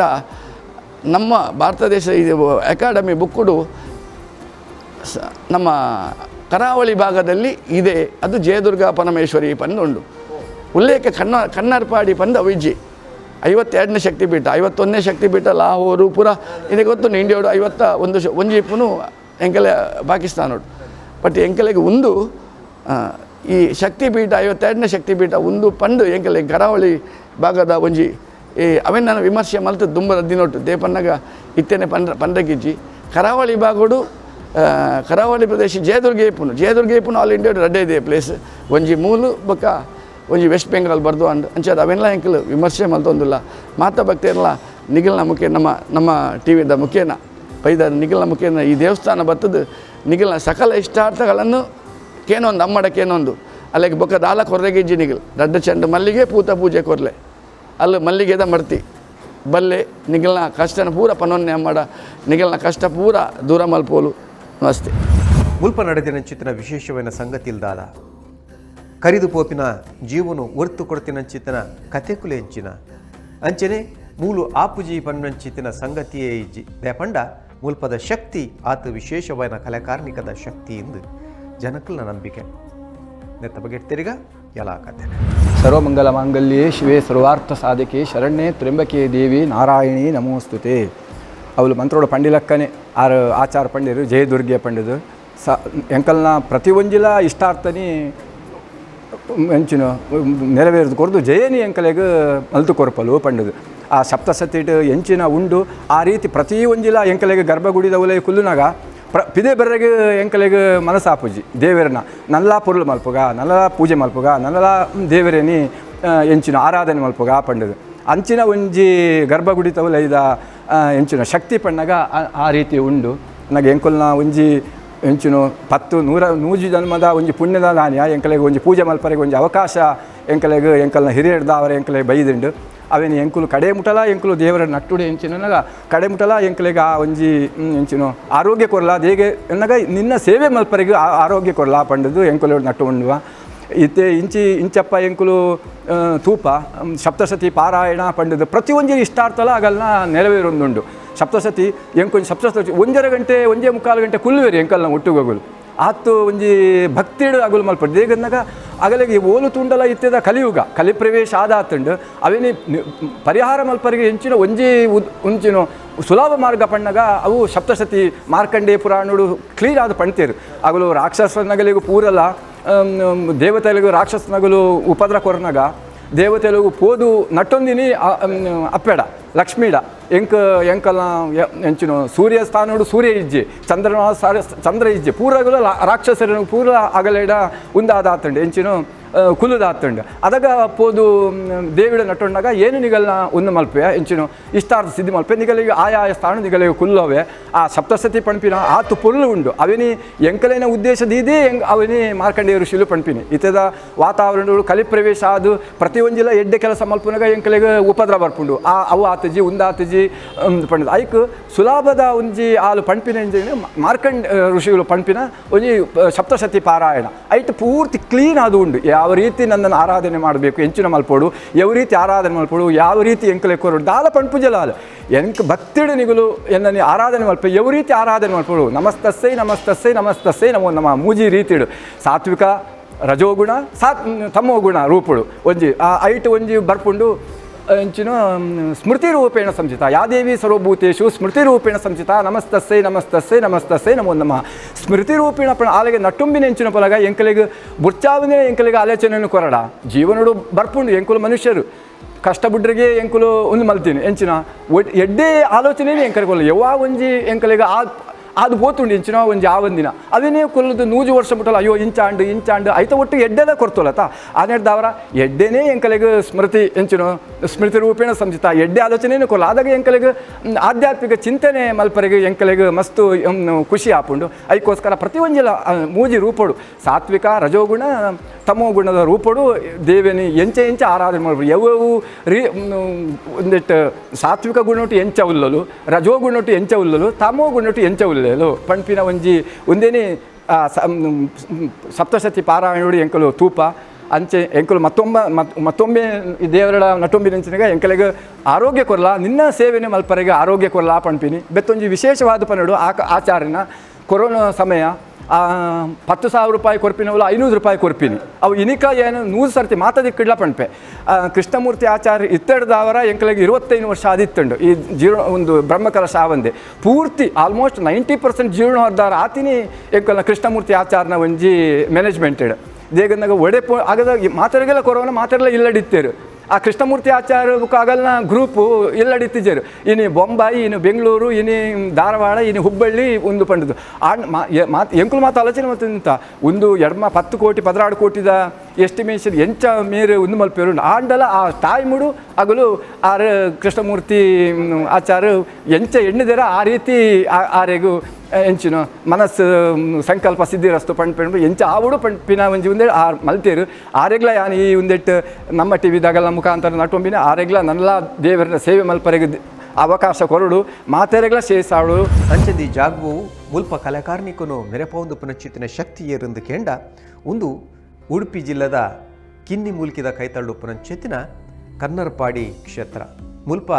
ನಮ್ಮ ಭಾರತ ದೇಶ ಇದು ಅಕಾಡೆಮಿ ಬುಕ್ಕುಡು ನಮ್ಮ ಕರಾವಳಿ ಭಾಗದಲ್ಲಿ ಇದೆ. ಅದು ಜಯದುರ್ಗ ಪರಮೇಶ್ವರಿ ಪಂದು ಉಂಡು ಉಲ್ಲೇಖ ಕನ್ನಡಪಾಡಿ ಪಂದ ವಿಜ್ಜಿ 52ನೇ ಶಕ್ತಿಪೀಠ 51ನೇ ಶಕ್ತಿಪೀಠ ಲಾಹೋರು ಪೂರ ಇದಕ್ಕೆ ಗೊತ್ತು ಇಂಡಿಯಾಡು 51 ಒಂಜಿಪ್ಪುನು ಎಂಕಲೆ ಪಾಕಿಸ್ತಾನೋಡು ಬಟ್ ಎಂಕಲೆಗೆ ಒಂದು ಈ ಶಕ್ತಿಪೀಠ 52ನೇ ಶಕ್ತಿಪೀಠ ಒಂದು ಪಂಡು ಎಂಕಲೆ ಕರಾವಳಿ ಭಾಗದ ಒಂಜಿ ಈ ಅವೇನು ನಾನು ವಿಮರ್ಶೆ ಮಲ್ತು ದುಂಬದ ದಿನೊಟ್ಟು ದೇಪನ್ನಾಗ ಇತ್ತೇನೆ ಪಂಡ್ರಗಿಜ್ಜಿ ಕರಾವಳಿ ಭಾಗಡು ಕರಾವಳಿ ಪ್ರದೇಶ ಜಯದುರ್ಗೇಪುನು ಆಲ್ ಇಂಡಿಯಾ ರಡ್ಡೆ ಇದೆ ಪ್ಲೇಸ್ ಒಂಜಿ ಮೂಲು ಬೊಕ್ಕ ಒಂಜಿ ವೆಸ್ಟ್ ಬೆಂಗಾಲ್ ಬರ್ದು ಅಂಡ್ ಅಂಚಾದ ಅವೆಲ್ಲ ಎಂಕಲ್ ವಿಮರ್ಶೆ ಮಲ್ತೊಂದಿಲ್ಲ ಮಾತಾ ಭಕ್ತಿಯಲ್ಲ ನಿಖಿಲ್ನ ಮುಖ್ಯ ನಮ್ಮ ಟಿ ವಿದ ಮುಖ್ಯನ ಪೈದ ನಿಖಿಲ್ನ ಮುಖ್ಯನ ಈ ದೇವಸ್ಥಾನ ಬತ್ತದು ನಿಖಿಲ್ನ ಸಕಲ ಇಷ್ಟಾರ್ಥಗಳನ್ನು ಕೇನೊಂದು ಅಮ್ಮಡಕ್ಕೇನೊಂದು ಅಲ್ಲಿಗೆ ಬೊಕ್ಕ ದಾಲ ಕೊರ್ರೆಗಿಜ್ಜಿ ನಿಖಿಲ್ ದಡ್ಡ ಚೆಂಡು ಮಲ್ಲಿಗೆ ಪೂತ ಪೂಜೆ ಕೊರ್ಲೆ ಅಲ್ಲಿ ಮಲ್ಲಿಗೆದ ಮರ್ತಿ ಬಲ್ಲೆ ನಿಖಿಲ್ನ ಕಷ್ಟನ ಪೂರ ಪನೊನ್ನೆ ಅಮ್ಮಡ ನಿಖಿಲ್ನ ಕಷ್ಟ ಪೂರ ದೂರ ಮಲ್ಪೋಲು ನಮಸ್ತೆ. ಮುಲ್ಪ ನಡೆದಿನ ಚಿತ್ತಿನ ವಿಶೇಷమైన ಸಂಗತಿ ಇಲ್ದಾದ ಕರಿದು ಪೋಪಿನ ಜೀವನು ಒರ್ತು ಕೊಡ್ತಿನಂಚಿತ್ತಿನ ಕಥೆಕುಲೆ ಎಂಚಿನ ಅಂಚನೆ ಮೂಲು ಆಪುಜಿ ಪನ್ನಂಚಿತ್ತಿನ ಸಂಗತಿಯೇ ಇಜ್ಜಿ ದೇಪಂಡ ಮುಲ್ಪದ ಶಕ್ತಿ ಆತ ವಿಶೇಷమైన ಕಲೆಕಾರ್ಮಿಕದ ಶಕ್ತಿ ಎಂದು ಜನಕಲ್ನ ನಂಬಿಕೆ ನೆತ್ತ ಬಗ್ಗೆ ತಿರುಗ ಎಲ್ಲ ಕಥೆ. ಸರ್ವಮಂಗಲ ಮಾಂಗಲ್ಯೇ ಶಿವೇ ಸರ್ವಾರ್ಥ ಸಾಧಕೆ ಶರಣ್ಯೇ ತ್ರ್ಯಂಬಕೆ ದೇವಿ ನಾರಾಯಣಿ ನಮೋಸ್ತುತೆ. ಅವಳು ಮಂತ್ರೋಡು ಪಂಡಿಲಕ್ಕನೆ ಆರು ಆಚಾರ ಪಂಡಿರು ಜಯದುರ್ಗೆ ಪಂಡಿದು ಎಂಕಲ್ನ ಪ್ರತಿ ಒಂಜಿಲ ಇಷ್ಟಾರ್ಥನಿ ಎಂಚಿನ ನೆರವೇರಿದು ಕೊರ್ದು ಜಯನಿ ಎಂಕಲೆಗೆ ಮಲ್ತು ಕೊರಪಲು ಪಂಡಿದು ಆ ಸಪ್ತಸತಿಟ್ ಎಂಚಿನ ಉಂಡು ಆ ರೀತಿ ಪ್ರತಿ ಒಂಜಿಲ ಎಂಕಲೆಗೆ ಗರ್ಭಗುಡಿದ ಒಲೆ ಕುಲ್ಲುನಾಗ ಪಿದೆ ಬೆರ್ರೆಗೆ ಎಂಕಲೆಗೆ ಮನಸಾಪೂಜಿ ದೇವರನ್ನ ನಲ್ಲ ಪೊರ್ಲು ಮಲ್ಪುಗ ನಲ್ಲ ಪೂಜೆ ಮಲ್ಪುಗ ನಲ್ಲ ದೇವರೇನಿ ಎಂಚಿನ ಆರಾಧನೆ ಮಲ್ಪುಗ ಪಂಡಿದು ಅಂಚಿನ ಒಂಜಿ ಗರ್ಭಗುಡಿ ತವಲ ಇದ ಎಂಚಿನ ಶಕ್ತಿ ಪಣ್ಣಗ ಆ ರೀತಿ ಉಂಡು ನನಗೆ ಎಂಕಲ್ನ ಒಂಜಿ ಎಂಚಿನ 100 ಜನ್ಮದ ಒಂಜಿ ಪುಣ್ಯದ ನಾಣ್ಯ ಎಂಕಲೆಗೆ ಒಂಜಿ ಪೂಜೆ ಮಲ್ಪರೆಗೆ ಒಂಜಿ ಅವಕಾಶ ಎಂಕಲ್ನ ಹಿರಿಯಡ್ದ ಅವರ ಎಂಕಲೆಗೆ ಬೈದಿಂಡು ಅವೇನು ಎಂಕುಲು ಕಡೆ ಮುಟಲ ಎಂಕುಲು ದೇವರ ನಟ್ಟುಡೆ ಎಂಚಿನಾಗ ಕಡೆ ಮುಟಲ ಎಂಕಲೆಗೆ ಆ ಒಂಜಿ ಎಂಚಿನ ಆರೋಗ್ಯ ಕೊರಲ ದೇಗೆ ಎನ್ನಾಗ ನಿನ್ನ ಸೇವೆ ಮಲ್ಪರೆಗೆ ಆರೋಗ್ಯ ಕೊರಲ ಪಂಡದು ಎಂಕುಲು ನಟ್ಟು ಉಂಡುವ ಇತ್ತೆ ಇಂಚಪ್ಪ ಎಂಕುಲು ತೂಪ ಸಪ್ತಸತಿ ಪಾರಾಯಣ ಪಂಡದು ಪ್ರತಿ ಒಂಜಿ ಇಷ್ಟಾರ್ಥಲ ಆಗಲ್ನ ನೆರವೇರೊಂದುಂಡು ಸಪ್ತಸತಿ ಎಂಕೊಂಜಿ ಸಪ್ತಸತಿ 1.5 ಗಂಟೆ 1.25 ಗಂಟೆ ಕುಲ್ಲುವೇರಿ ಎಂಕಲ್ನ ಒಟ್ಟುಗೋಗಲು ಆತು ಒಂಜಿ ಭಕ್ತಿಡು ಅಗುಲು ಮಲ್ಪಡು ದೇಗನ್ನಾಗ ಅಗಲಿಗೆ ಓಲು ತುಂಡಲ ಇತ್ತದ ಕಲಿಯುಗ ಕಲಿ ಪ್ರವೇಶ ಆದಾತುಂಡು ಅವೇನಿ ಪರಿಹಾರ ಮಲ್ಪರಿಗೆ ಹೆಂಚಿನ ಒಂಚಿನ ಸುಲಭ ಮಾರ್ಗ ಪಣ್ಣಗ ಅವು ಸಪ್ತಸತಿ ಮಾರ್ಕಂಡೇ ಪುರಾಣುಡು ಕ್ಲೀನ್ ಆದ ಪಣ್ತೇರು ಅಗಲು ರಾಕ್ಷಸನಗಲಿಗೂ ಪೂರಲ್ಲ ದೇವತೆಗಳಿಗೂ ರಾಕ್ಷಸನಗಲು ಉಪದ್ರ ಕೊರನಾಗ ದೇವತೆಗಳಿಗೂ ಪೋದು ನಟ್ಟೊಂದಿನಿ ಅಪ್ಪೆಡ ಲಕ್ಷ್ಮೀಡ ಎಂಕಲ್ನ ಎಂಚಿನ ಸೂರ್ಯ ಸ್ಥಾನೋಡು ಸೂರ್ಯ ಇಜ್ಜೆ ಚಂದ್ರ ಇಜ್ಜೆ ಪೂರಗಳು ರಾಕ್ಷಸರ ಪೂರ ಅಗಲೇಡ ಉಂದಾದಾತಂಡು ಎಂಚಿನ ಕುಲುದಾತಂಡು ಅದಾಗ ಪೋದು ದೇವಿಡ ನಟ್ಟೊಂಡಾಗ ಏನು ನಿಗಲ್ನ ಒಂದು ಮಲ್ಪೆ ಎಂಚಿನ ಇಷ್ಟಾರ್ಥ ಸಿದ್ಧಿ ಮಲ್ಪೆ ನಿಗಲಿಗೆ ಆಯಾಯ ಸ್ಥಾನ ನಿಗಲಿಗೆ ಕುಲ್ಲವೆ ಆ ಸಪ್ತಸತಿ ಪಣ್ಪಿನ ಆತು ಪೊರ್ಲು ಉಂಡು ಅವೇನಿ ಎಂಕಲಿನ ಉದ್ದೇಶದಿದೆ ಅವನಿ ಮಾರ್ಕಂಡೇಯ ಋಷಿಲು ಪಣ್ಪಿನಿ ಇತದ ವಾತಾವರಣಗಳು ಕಲಿ ಪ್ರವೇಶ ಆದು ಪ್ರತಿ ಒಂಜಿಲ ಎಡ್ಡೆ ಕೆಲಸ ಮಲ್ಪನಾಗ ಎಂಕಲಿಗೆ ಉಪದ್ರ ಬರ್ಪುಂಡು ಅವು ಆತಜಿ ಉಂದಾತಜಿ ಪಂಡಿದ ಐಕ್ ಸುಲಭದ ಒಂಜಿ ಆಲು ಪಣ್ಪಿನ ಮಾರ್ಕಂಡ ಋಷಿಗಳು ಪಣ್ಪಿನ ಒಂಜಿ ಸಪ್ತಸತಿ ಪಾರಾಯಣ ಐಟ್ ಪೂರ್ತಿ ಕ್ಲೀನ್ ಆದು ಉಂಡು ಯಾವ ರೀತಿ ನನ್ನನ್ನು ಆರಾಧನೆ ಮಾಡಬೇಕು ಎಂಚಿನ ಮಲ್ಪೋಡು ಯಾವ ರೀತಿ ಆರಾಧನೆ ಮಲ್ಪೋಡು ಯಾವ ರೀತಿ ಎಂಕಲೆ ಕೊರೋಡು ದಾಲ ಪಣ್ಪುಜಲ ಎಂಕ್ ಭಕ್ತಿಡು ನಿಗಲು ಎನ್ನನಿ ಆರಾಧನೆ ಮಲ್ಪೆ ಯಾವ ರೀತಿ ಆರಾಧನೆ ಮಲ್ಪೋಡು ನಮಸ್ತಸ್ಸೈ ನಮಸ್ತಸ್ಸೈ ನಮಸ್ತಸ್ಸೈ ನಮೋ ನಮ ಮೂಜಿ ರೀತಿಡು ಸಾತ್ವಿಕ ರಜೋಗುಣ ತಮೋಗುಣ ರೂಪುಡು ಒಂಜಿ ಆ ಐಟ್ ಒಂಜಿ ಬರ್ಪುಂಡು ಎಂಚಿನ ಸ್ಮೃತಿ ರೂಪೇಣ ಸಂಚಿತ ಯಾದೇವಿ ಸರ್ವಭೂತೇಶು ಸ್ಮೃತಿ ರೂಪೇಣ ಸಂಚಿತ ನಮಸ್ತಸ್ಸೈ ನಮಸ್ತಸ್ಸೈ ನಮಸ್ತಸ್ಸೈ ನಮೋ ನಮಃ ಸ್ಮೃತಿ ರೂಪೇಣ ಆಲೆಗೆ ನಟ್ಟುಂಬಿನ ಎಂಚಿನ ಪೊಲಗ ಎಂಕಲಿಗೆ ಬುರ್ಚಾವನೇ ಎಂಕಲಿಗೆ ಆಲೋಚನೆಯನ್ನು ಕೊರಡ ಜೀವನಡು ಬರ್ಪುಂಡು ಎಂಕುಲು ಮನುಷ್ಯರು ಕಷ್ಟ ಬುಡ್ರಿಗೆ ಎಂಕುಲು ಒಂದು ಮಲ್ತೀನಿ ಎಂಚಿನ ಎಡ್ಡೆ ಆಲೋಚನೆ ಎಂಕಲಿಗೊಲ್ಲ ಯಾವ ಒಂಜಿ ಎಂಕಲಿಗೆ ಅದು పోతుండే ಇಂಚಿನ ಒಂದು ಯಾವಂದಿನ ಅವನೇ ಕೊಲ್ಲದು 100 ವರ್ಷ ಮುಟ್ಟಲ್ಲ ಅಯ್ಯೋ ಇಂಚಾಂಡು ಐತ ಒಟ್ಟು ಎಡ್ಡೆದ ಕೊರ್ತೋಲತ್ತ ಆನೆಡ್ದವರ ಎಡ್ಡೆನೇ ಎಂಕಲೆಗೆ ಸ್ಮೃತಿ ರೂಪೇಣ ಸಂಚಿತ ಎಡ್ಡೆ ಆಲೋಚನೆಯೂ ಕೊಲ್ಲ ಆದಾಗ ಎಂಕಲೆಗೆ ಆಧ್ಯಾತ್ಮಿಕ ಚಿಂತನೆ ಮಲ್ಪರೆಗೆ ಎಂಕಲೆಗೆ ಮಸ್ತು ಖುಷಿ ಆಪುಂಡು ಅದಕ್ಕೋಸ್ಕರ ಪ್ರತಿಯೊಂದಿಲ್ಲ ಮೂಜಿ ರೂಪಡು ಸಾತ್ವಿಕ ರಜೋಗುಣ ತಮೋ ಗುಣದ ರೂಪಡು ದೇವಿನಿ ಎಂಚೆ ಆರಾಧನೆ ಮಾಡ್ಬೋದು ಯಾವು ಒಂದಿಟ್ಟು ಸಾತ್ವಿಕ ಗುಣೊಟ್ಟು ಎಂಚ ಉಲ್ಲಲು ರಜೋ ಗುಣೊಟ್ಟು ಎಂಚ ಉಲ್ಲಲು ತಮೋ ಗುಣೊಟ್ಟು ಎಂಚ ಉಲ್ಲಲು ಪಂಪಿನ ಒಂದೇನೇ ಸಪ್ತಶತಿ ಪಾರಾಯಣೋಡು ಎಂಕಲು ತೂಪ ಅಂಚೆ ಎಂಕಲು ಮತ್ತೊಮ್ಮೆ ಈ ದೇವರ ನಟೊಂಬಿನಂಚಿನಾಗ ಎಂಕಲೆಗೆ ಆರೋಗ್ಯ ಕೊರಲ ನಿನ್ನ ಸೇವೆನೇ ಮಲ್ಪರೆಗೆ ಆರೋಗ್ಯ ಕೊರಲ ಪಂಪಿನಿ ಬೆತ್ತೊಂಜಿ ವಿಶೇಷವಾದ ಪನ್ನಡು ಆಚಾರ್ಯನ ಕೊರೋನಾ ಸಮಯ 10,000 ರೂಪಾಯಿ ಕೊರ್ಪಿನವಲ್ಲ 500 ರೂಪಾಯಿ ಕೊರ್ಪಿನಿ ಅವು ಇನಿಕ ಏನು 100 ಸರ್ತಿ ಮಾತದಿಕ್ಕಿಡ್ಲ ಪಣ್ಪೆ ಕೃಷ್ಣಮೂರ್ತಿ ಆಚಾರ್ಯ ಇತ್ತಡ್ದವರ ಎಂಕಲೆಗೆ 25 ವರ್ಷ ಆದಿತ್ತಂಡು ಈ ಒಂದು ಬ್ರಹ್ಮಕಲಶ ಆವಂದೆ ಪೂರ್ತಿ ಆಲ್ಮೋಸ್ಟ್ 90% ಜೀರ್ಣ ಹೊರದಾರ ಆತಿನಿ ಎಂಕಲ್ನ ಕೃಷ್ಣಮೂರ್ತಿ ಆಚಾರ್ಯನ ಒಂಜಿ ಮ್ಯಾನೇಜ್ಮೆಂಟೆಡ್ ದೇಗನಾಗ ಒಡೆಪು ಆಗದ ಮಾತಾರಿಗೆಲ್ಲ ಕೊರೋನಾ ಮಾತಾರೆಲ್ಲ ಇಲ್ಲಡಿತ್ತೇರು ಆ ಕೃಷ್ಣಮೂರ್ತಿ ಆಚಾರ್ಯಕ್ಕೆ ಆಗಲ್ನ ಗ್ರೂಪು ಎಲ್ಲಡಿತ್ತಿದ್ದೇರು ಇನ್ನು ಬೊಂಬಾಯಿ ಇನ್ನು ಬೆಂಗಳೂರು ಇನ್ನು ಧಾರವಾಡ ಇನ್ನು ಹುಬ್ಬಳ್ಳಿ ಒಂದು ಪಂಡದು ಎಂಕುಲು ಮಾತು ಆಲೋಚನೆ ಮತ್ತು ಒಂದು 10 ಕೋಟಿ 16 ಕೋಟಿದ ಎಸ್ಟಿಮೇಷನ್ ಎಂಚ ಮೇರೆ ಒಂದು ಮಲ್ಪೇರು ಆಂಡಲ ಆ ತಾಯ್ಮುಡು ಆಗಲು ಆರ ಕೃಷ್ಣಮೂರ್ತಿ ಆಚಾರ್ಯ ಎಂಚ ಎಣ್ಣಿದೇರ ಆ ರೀತಿ ಆರೆಗೂ ಎಂಚಿನ ಮನಸ್ಸು ಸಂಕಲ್ಪ ಸಿದ್ಧಿರಸ್ತು ಪಂಡು ಎಂಚ ಆವುಡು ಪಂಪಿನ ಒಂಜಿ ಒಂದೇ ಮಲ್ತೇರು ಆರೆಗ್ಲ ಯಾನು ಈ ಒಂದೆಟ್ಟು ನಮ್ಮ ಟಿ ವಿದಾಗಲ್ಲ ಮುಖಾಂತರ ನಟೊಂಬಿನ ಆರೆಗ್ಲ ನನ್ನೆಲ್ಲ ದೇವರ ಸೇವೆ ಮಲ್ಪರೆಗೆ ಅವಕಾಶ ಕೊರಡು ಮಾತೆರೆಗ್ಲ ಸೇಸಾಡು ಅಂಚದಿ ಜಾಗ್ವು ಮುಲ್ಪ ಕಲಾಕಾರ್ನಿಕನು ಮೆರೆಪೊಂದು ಪುನಶ್ಚಿತ್ತಿನ ಶಕ್ತಿ ಏರೆಂದು ಕೇಂಡ ಒಂದು ಉಡುಪಿ ಜಿಲ್ಲದ ಕಿನ್ನಿ ಮೂಲ್ಕಿದ ಕೈತಳ್ಳು ಪುನಶ್ಚಿತ್ತಿನ ಕನ್ನರ್ಪಾಡಿ ಕ್ಷೇತ್ರ ಮುಲ್ಪ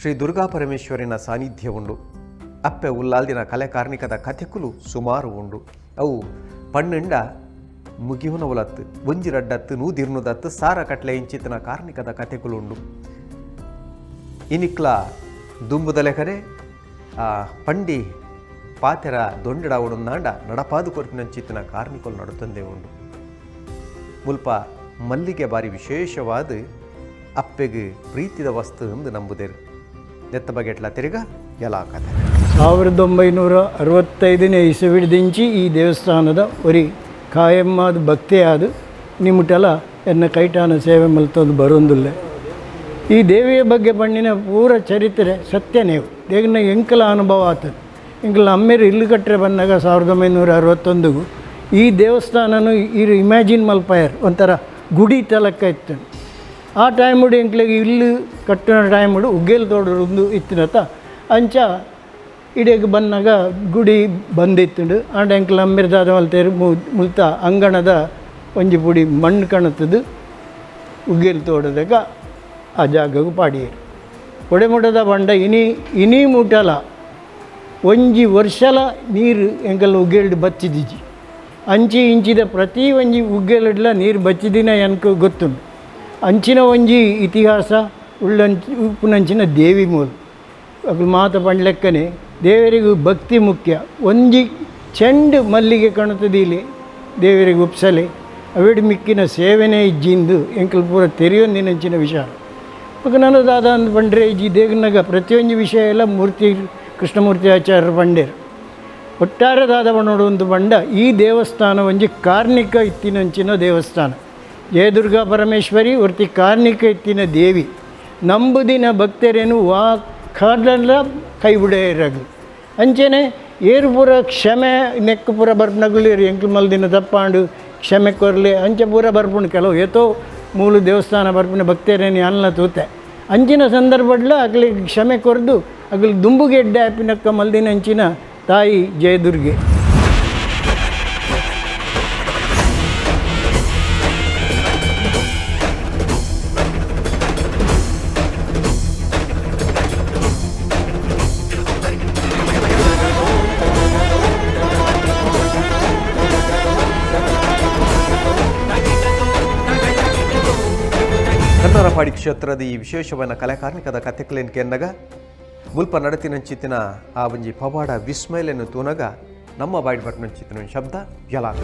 ಶ್ರೀ ದುರ್ಗಾ ಪರಮೇಶ್ವರಿನ ಸಾನ್ನಿಧ್ಯ ಉಂಡು ಅಪ್ಪೆ ಉಲ್ಲಾಲ್ದಿನ ಕಲೆಕಾರ್ಣಿಕದ ಕಥೆಕುಲು ಸುಮಾರು ಉಂಡು ಅವು ಪಣ್ಣೆಂಡ ಮುಗಿಯುನವುಲತ್ತು ಒಂಜಿರಡ್ಡತ್ತು ನೂದಿರ್ನುದತ್ತು ಸಾರ ಕಟ್ಲೆ ಇಂಚಿತ್ತಿನ ಕಾರ್ಣಿಕದ ಕಥೆಕುಲು ಉಂಡು ಇನಿಕ್ಲ ದುಂಬುದಲೆಕರೆ ಪಂಡಿ ಪಾತೆರ ದೊಂಡೆಡ ಉಡುಂದಾಂಡ ನಡಪಾದು ಕೊರ್ಪಿನಂಚಿತ್ತಿನ ಕಾರ್ಣಿಕಲು ನಡುತ್ತಂದೇ ಉಂಡು ಮುಲ್ಪ ಮಲ್ಲಿಗೆ ಬಾರಿ ವಿಶೇಷವಾದ ಅಪ್ಪೆಗೆ ಪ್ರೀತಿದ ವಸ್ತು ಎಂದು ನಂಬುದೇರು ನೆತ್ತ ಬಗೆಟ್ಲ ತಿರುಗ ಎಲ್ಲ ಕಥೆ 1965ನೇ ಇಸವಿಡಿದಿಂಚಿ ಈ ದೇವಸ್ಥಾನದ ಒರಿ ಕಾಯಮ್ಮಾದ ಭಕ್ತಿಯಾದ ನಿಮ್ಮಟೆಲ್ಲ ಎನ್ನ ಕೈಟಾನ ಸೇವೆ ಮಲ್ತೊಂದು ಬರೋಂದಿಲ್ಲ ಈ ದೇವಿಯ ಬಗ್ಗೆ ಬಣ್ಣಿನ ಪೂರ ಚರಿತ್ರೆ ಸತ್ಯನೇ ದೇಗನ ಎಂಕಲ ಅನುಭವ ಆತದು ಎಂಕಲ ಅಮ್ಮೇರು ಇಲ್ಲು ಕಟ್ಟರೆ ಬಂದಾಗ 1961ಗೂ ಈ ದೇವಸ್ಥಾನನು ಇರು ಇಮ್ಯಾಜಿನ್ ಮಲ್ಪಾಯರ್ ಒಂಥರ ಗುಡಿ ತಲಕ್ಕ ಇತ್ತು ಆ ಟೈಮುಡು ಎಂಕ್ಲಿಗೆ ಇಲ್ಲು ಕಟ್ಟಿನ ಟೈಮುಡು ಉಗ್ಗೇಲ್ ತೋಡೊಂದು ಇತ್ತಿನತ ಅಂಚ ಇಡೆಗೆ ಬಂದಾಗ ಗುಡಿ ಬಂದಿತ್ತು ಆಂಡ ಎಂಕ್ಲ ಅಮ್ಮಿರ್ದಾದ ಮಲ್ತೇರು ಮುಲ್ತ ಅಂಗಣದ ಒಂಜಿ ಪುಡಿ ಮಣ್ಣು ಕಾಣುತ್ತದೆ ಉಗ್ಗೇಲ್ ತೋಡದಾಗ ಆ ಜಾಗಗೂ ಪಾಡಿಯರು ಒಡೆಮುಡದ ಬಂಡ ಇನಿ ಮುಟ್ಟಲ ಒಂಜಿ ವರ್ಷಲ ನೀರು ಎಂಕಲ್ ಉಗ್ಗೇಲ್ಡು ಬಚ್ಚಿದಿಜಿ ಅಂಚಿ ಇಂಚಿದ ಪ್ರತಿ ಒಂಜಿ ಉಗ್ಗೇಲಿಡ್ಲ ನೀರು ಬಚ್ಚಿದಿನ ಎನ್ಕ ಗೊತ್ತುಂಡು ಅಂಚಿನ ಒಂಜಿ ಇತಿಹಾಸ ಉಪ್ಪುನಂಚಿನ ದೇವಿ ಮೂಲ ಅಕ್ಲು ಮಾತ ಪಂಡ್ಲೆಕ್ಕನೆ ದೇವರಿಗೂ ಭಕ್ತಿ ಮುಖ್ಯ ಒಂಜಿ ಚೆಂಡು ಮಲ್ಲಿಗೆ ಕಾಣುತ್ತದೆ ಇಲ್ಲಿ ದೇವರಿಗೆ ಉಪ್ಸಲೆ ಅವಿಡು ಮಿಕ್ಕಿನ ಸೇವೆನೇ ಇಜ್ಜಿಂದು ಎಂಕಲ್ ಪೂರ ತೆರೆಯೊಂದಿನಂಚಿನ ವಿಚಾರ ಅವಾಗ ನಾನು ದಾದ ಅಂದು ಬಂಡ್ರೆ ಇಜ್ಜಿ ದೇವನಾಗ ಪ್ರತಿಯೊಂದು ವಿಷಯ ಎಲ್ಲ ಮೂರ್ತಿ ಕೃಷ್ಣಮೂರ್ತಿ ಆಚಾರ್ಯರು ಬಂಡೇರು ಒಟ್ಟಾರೆ ದಾದ ಬಣ್ಣೋಡು ಒಂದು ಬಂಡ ಈ ದೇವಸ್ಥಾನ ಒಂಜಿ ಕಾರ್ಣಿಕ ಇತ್ತಿನಂಚಿನ ದೇವಸ್ಥಾನ ಜಯದುರ್ಗಾ ಪರಮೇಶ್ವರಿ ಒರ್ತಿ ಕಾರ್ಣಿಕ ಇತ್ತಿನ ದೇವಿ ನಂಬುದಿನ ಭಕ್ತರೇನು ವಾ ಕಾಡ್ಲ ಕೈ ಬಿಡೇರಗು ಅಂಚೆನೆ ಏರು ಪೂರ ಕ್ಷಮೆ ನೆಕ್ಕು ಪೂರ ಬರ್ಪನಗುಲಿ ಎಂಕ್ಲು ಮಲ್ದಿನ ತಪ್ಪಾಂಡು ಕ್ಷಮೆ ಕೊರಲಿ ಅಂಚೆ ಪೂರ ಬರ್ಪುಂಡು ಕೆಲವು ಏತೋ ಮೂಲ ದೇವಸ್ಥಾನ ಬರ್ಪಿನ ಭಕ್ತರೇನು ಅಲ್ಲ ತೂತೆ ಅಂಚಿನ ಸಂದರ್ಭಡ್ಲ ಅಗ್ಲಿಗೆ ಕ್ಷಮೆ ಕೊರ್ದು ಅಗ್ಲಿಗೆ ದುಂಬುಗೆ ಎಡ್ಡೆ ಆಪಿನಕ್ಕ ಮಲ್ದಿನ ಅಂಚಿನ ತಾಯಿ ಜಯದುರ್ಗೆ ಕನ್ನರಪಾಡಿ ಕ್ಷೇತ್ರದ ಈ ವಿಶೇಷವಾದ ಕಲಾಕಾರ್ಣಿಕದ ಕಥೆಕಲೇನು ಕೆನ್ನಗ ಮುಲ್ಪ ನಡತಿನಂಚಿತ್ತಿನ ಆ ಒಂಜಿ ಪವಾಡ ವಿಸ್ಮಯಲೆನ್ನು ತೂನಗ ನಮ್ಮ ಬಾಯ್ಡ್ ಬಟ್ನಂಚಿತ್ತಿನ ಶಬ್ದ ಯಲಾಕ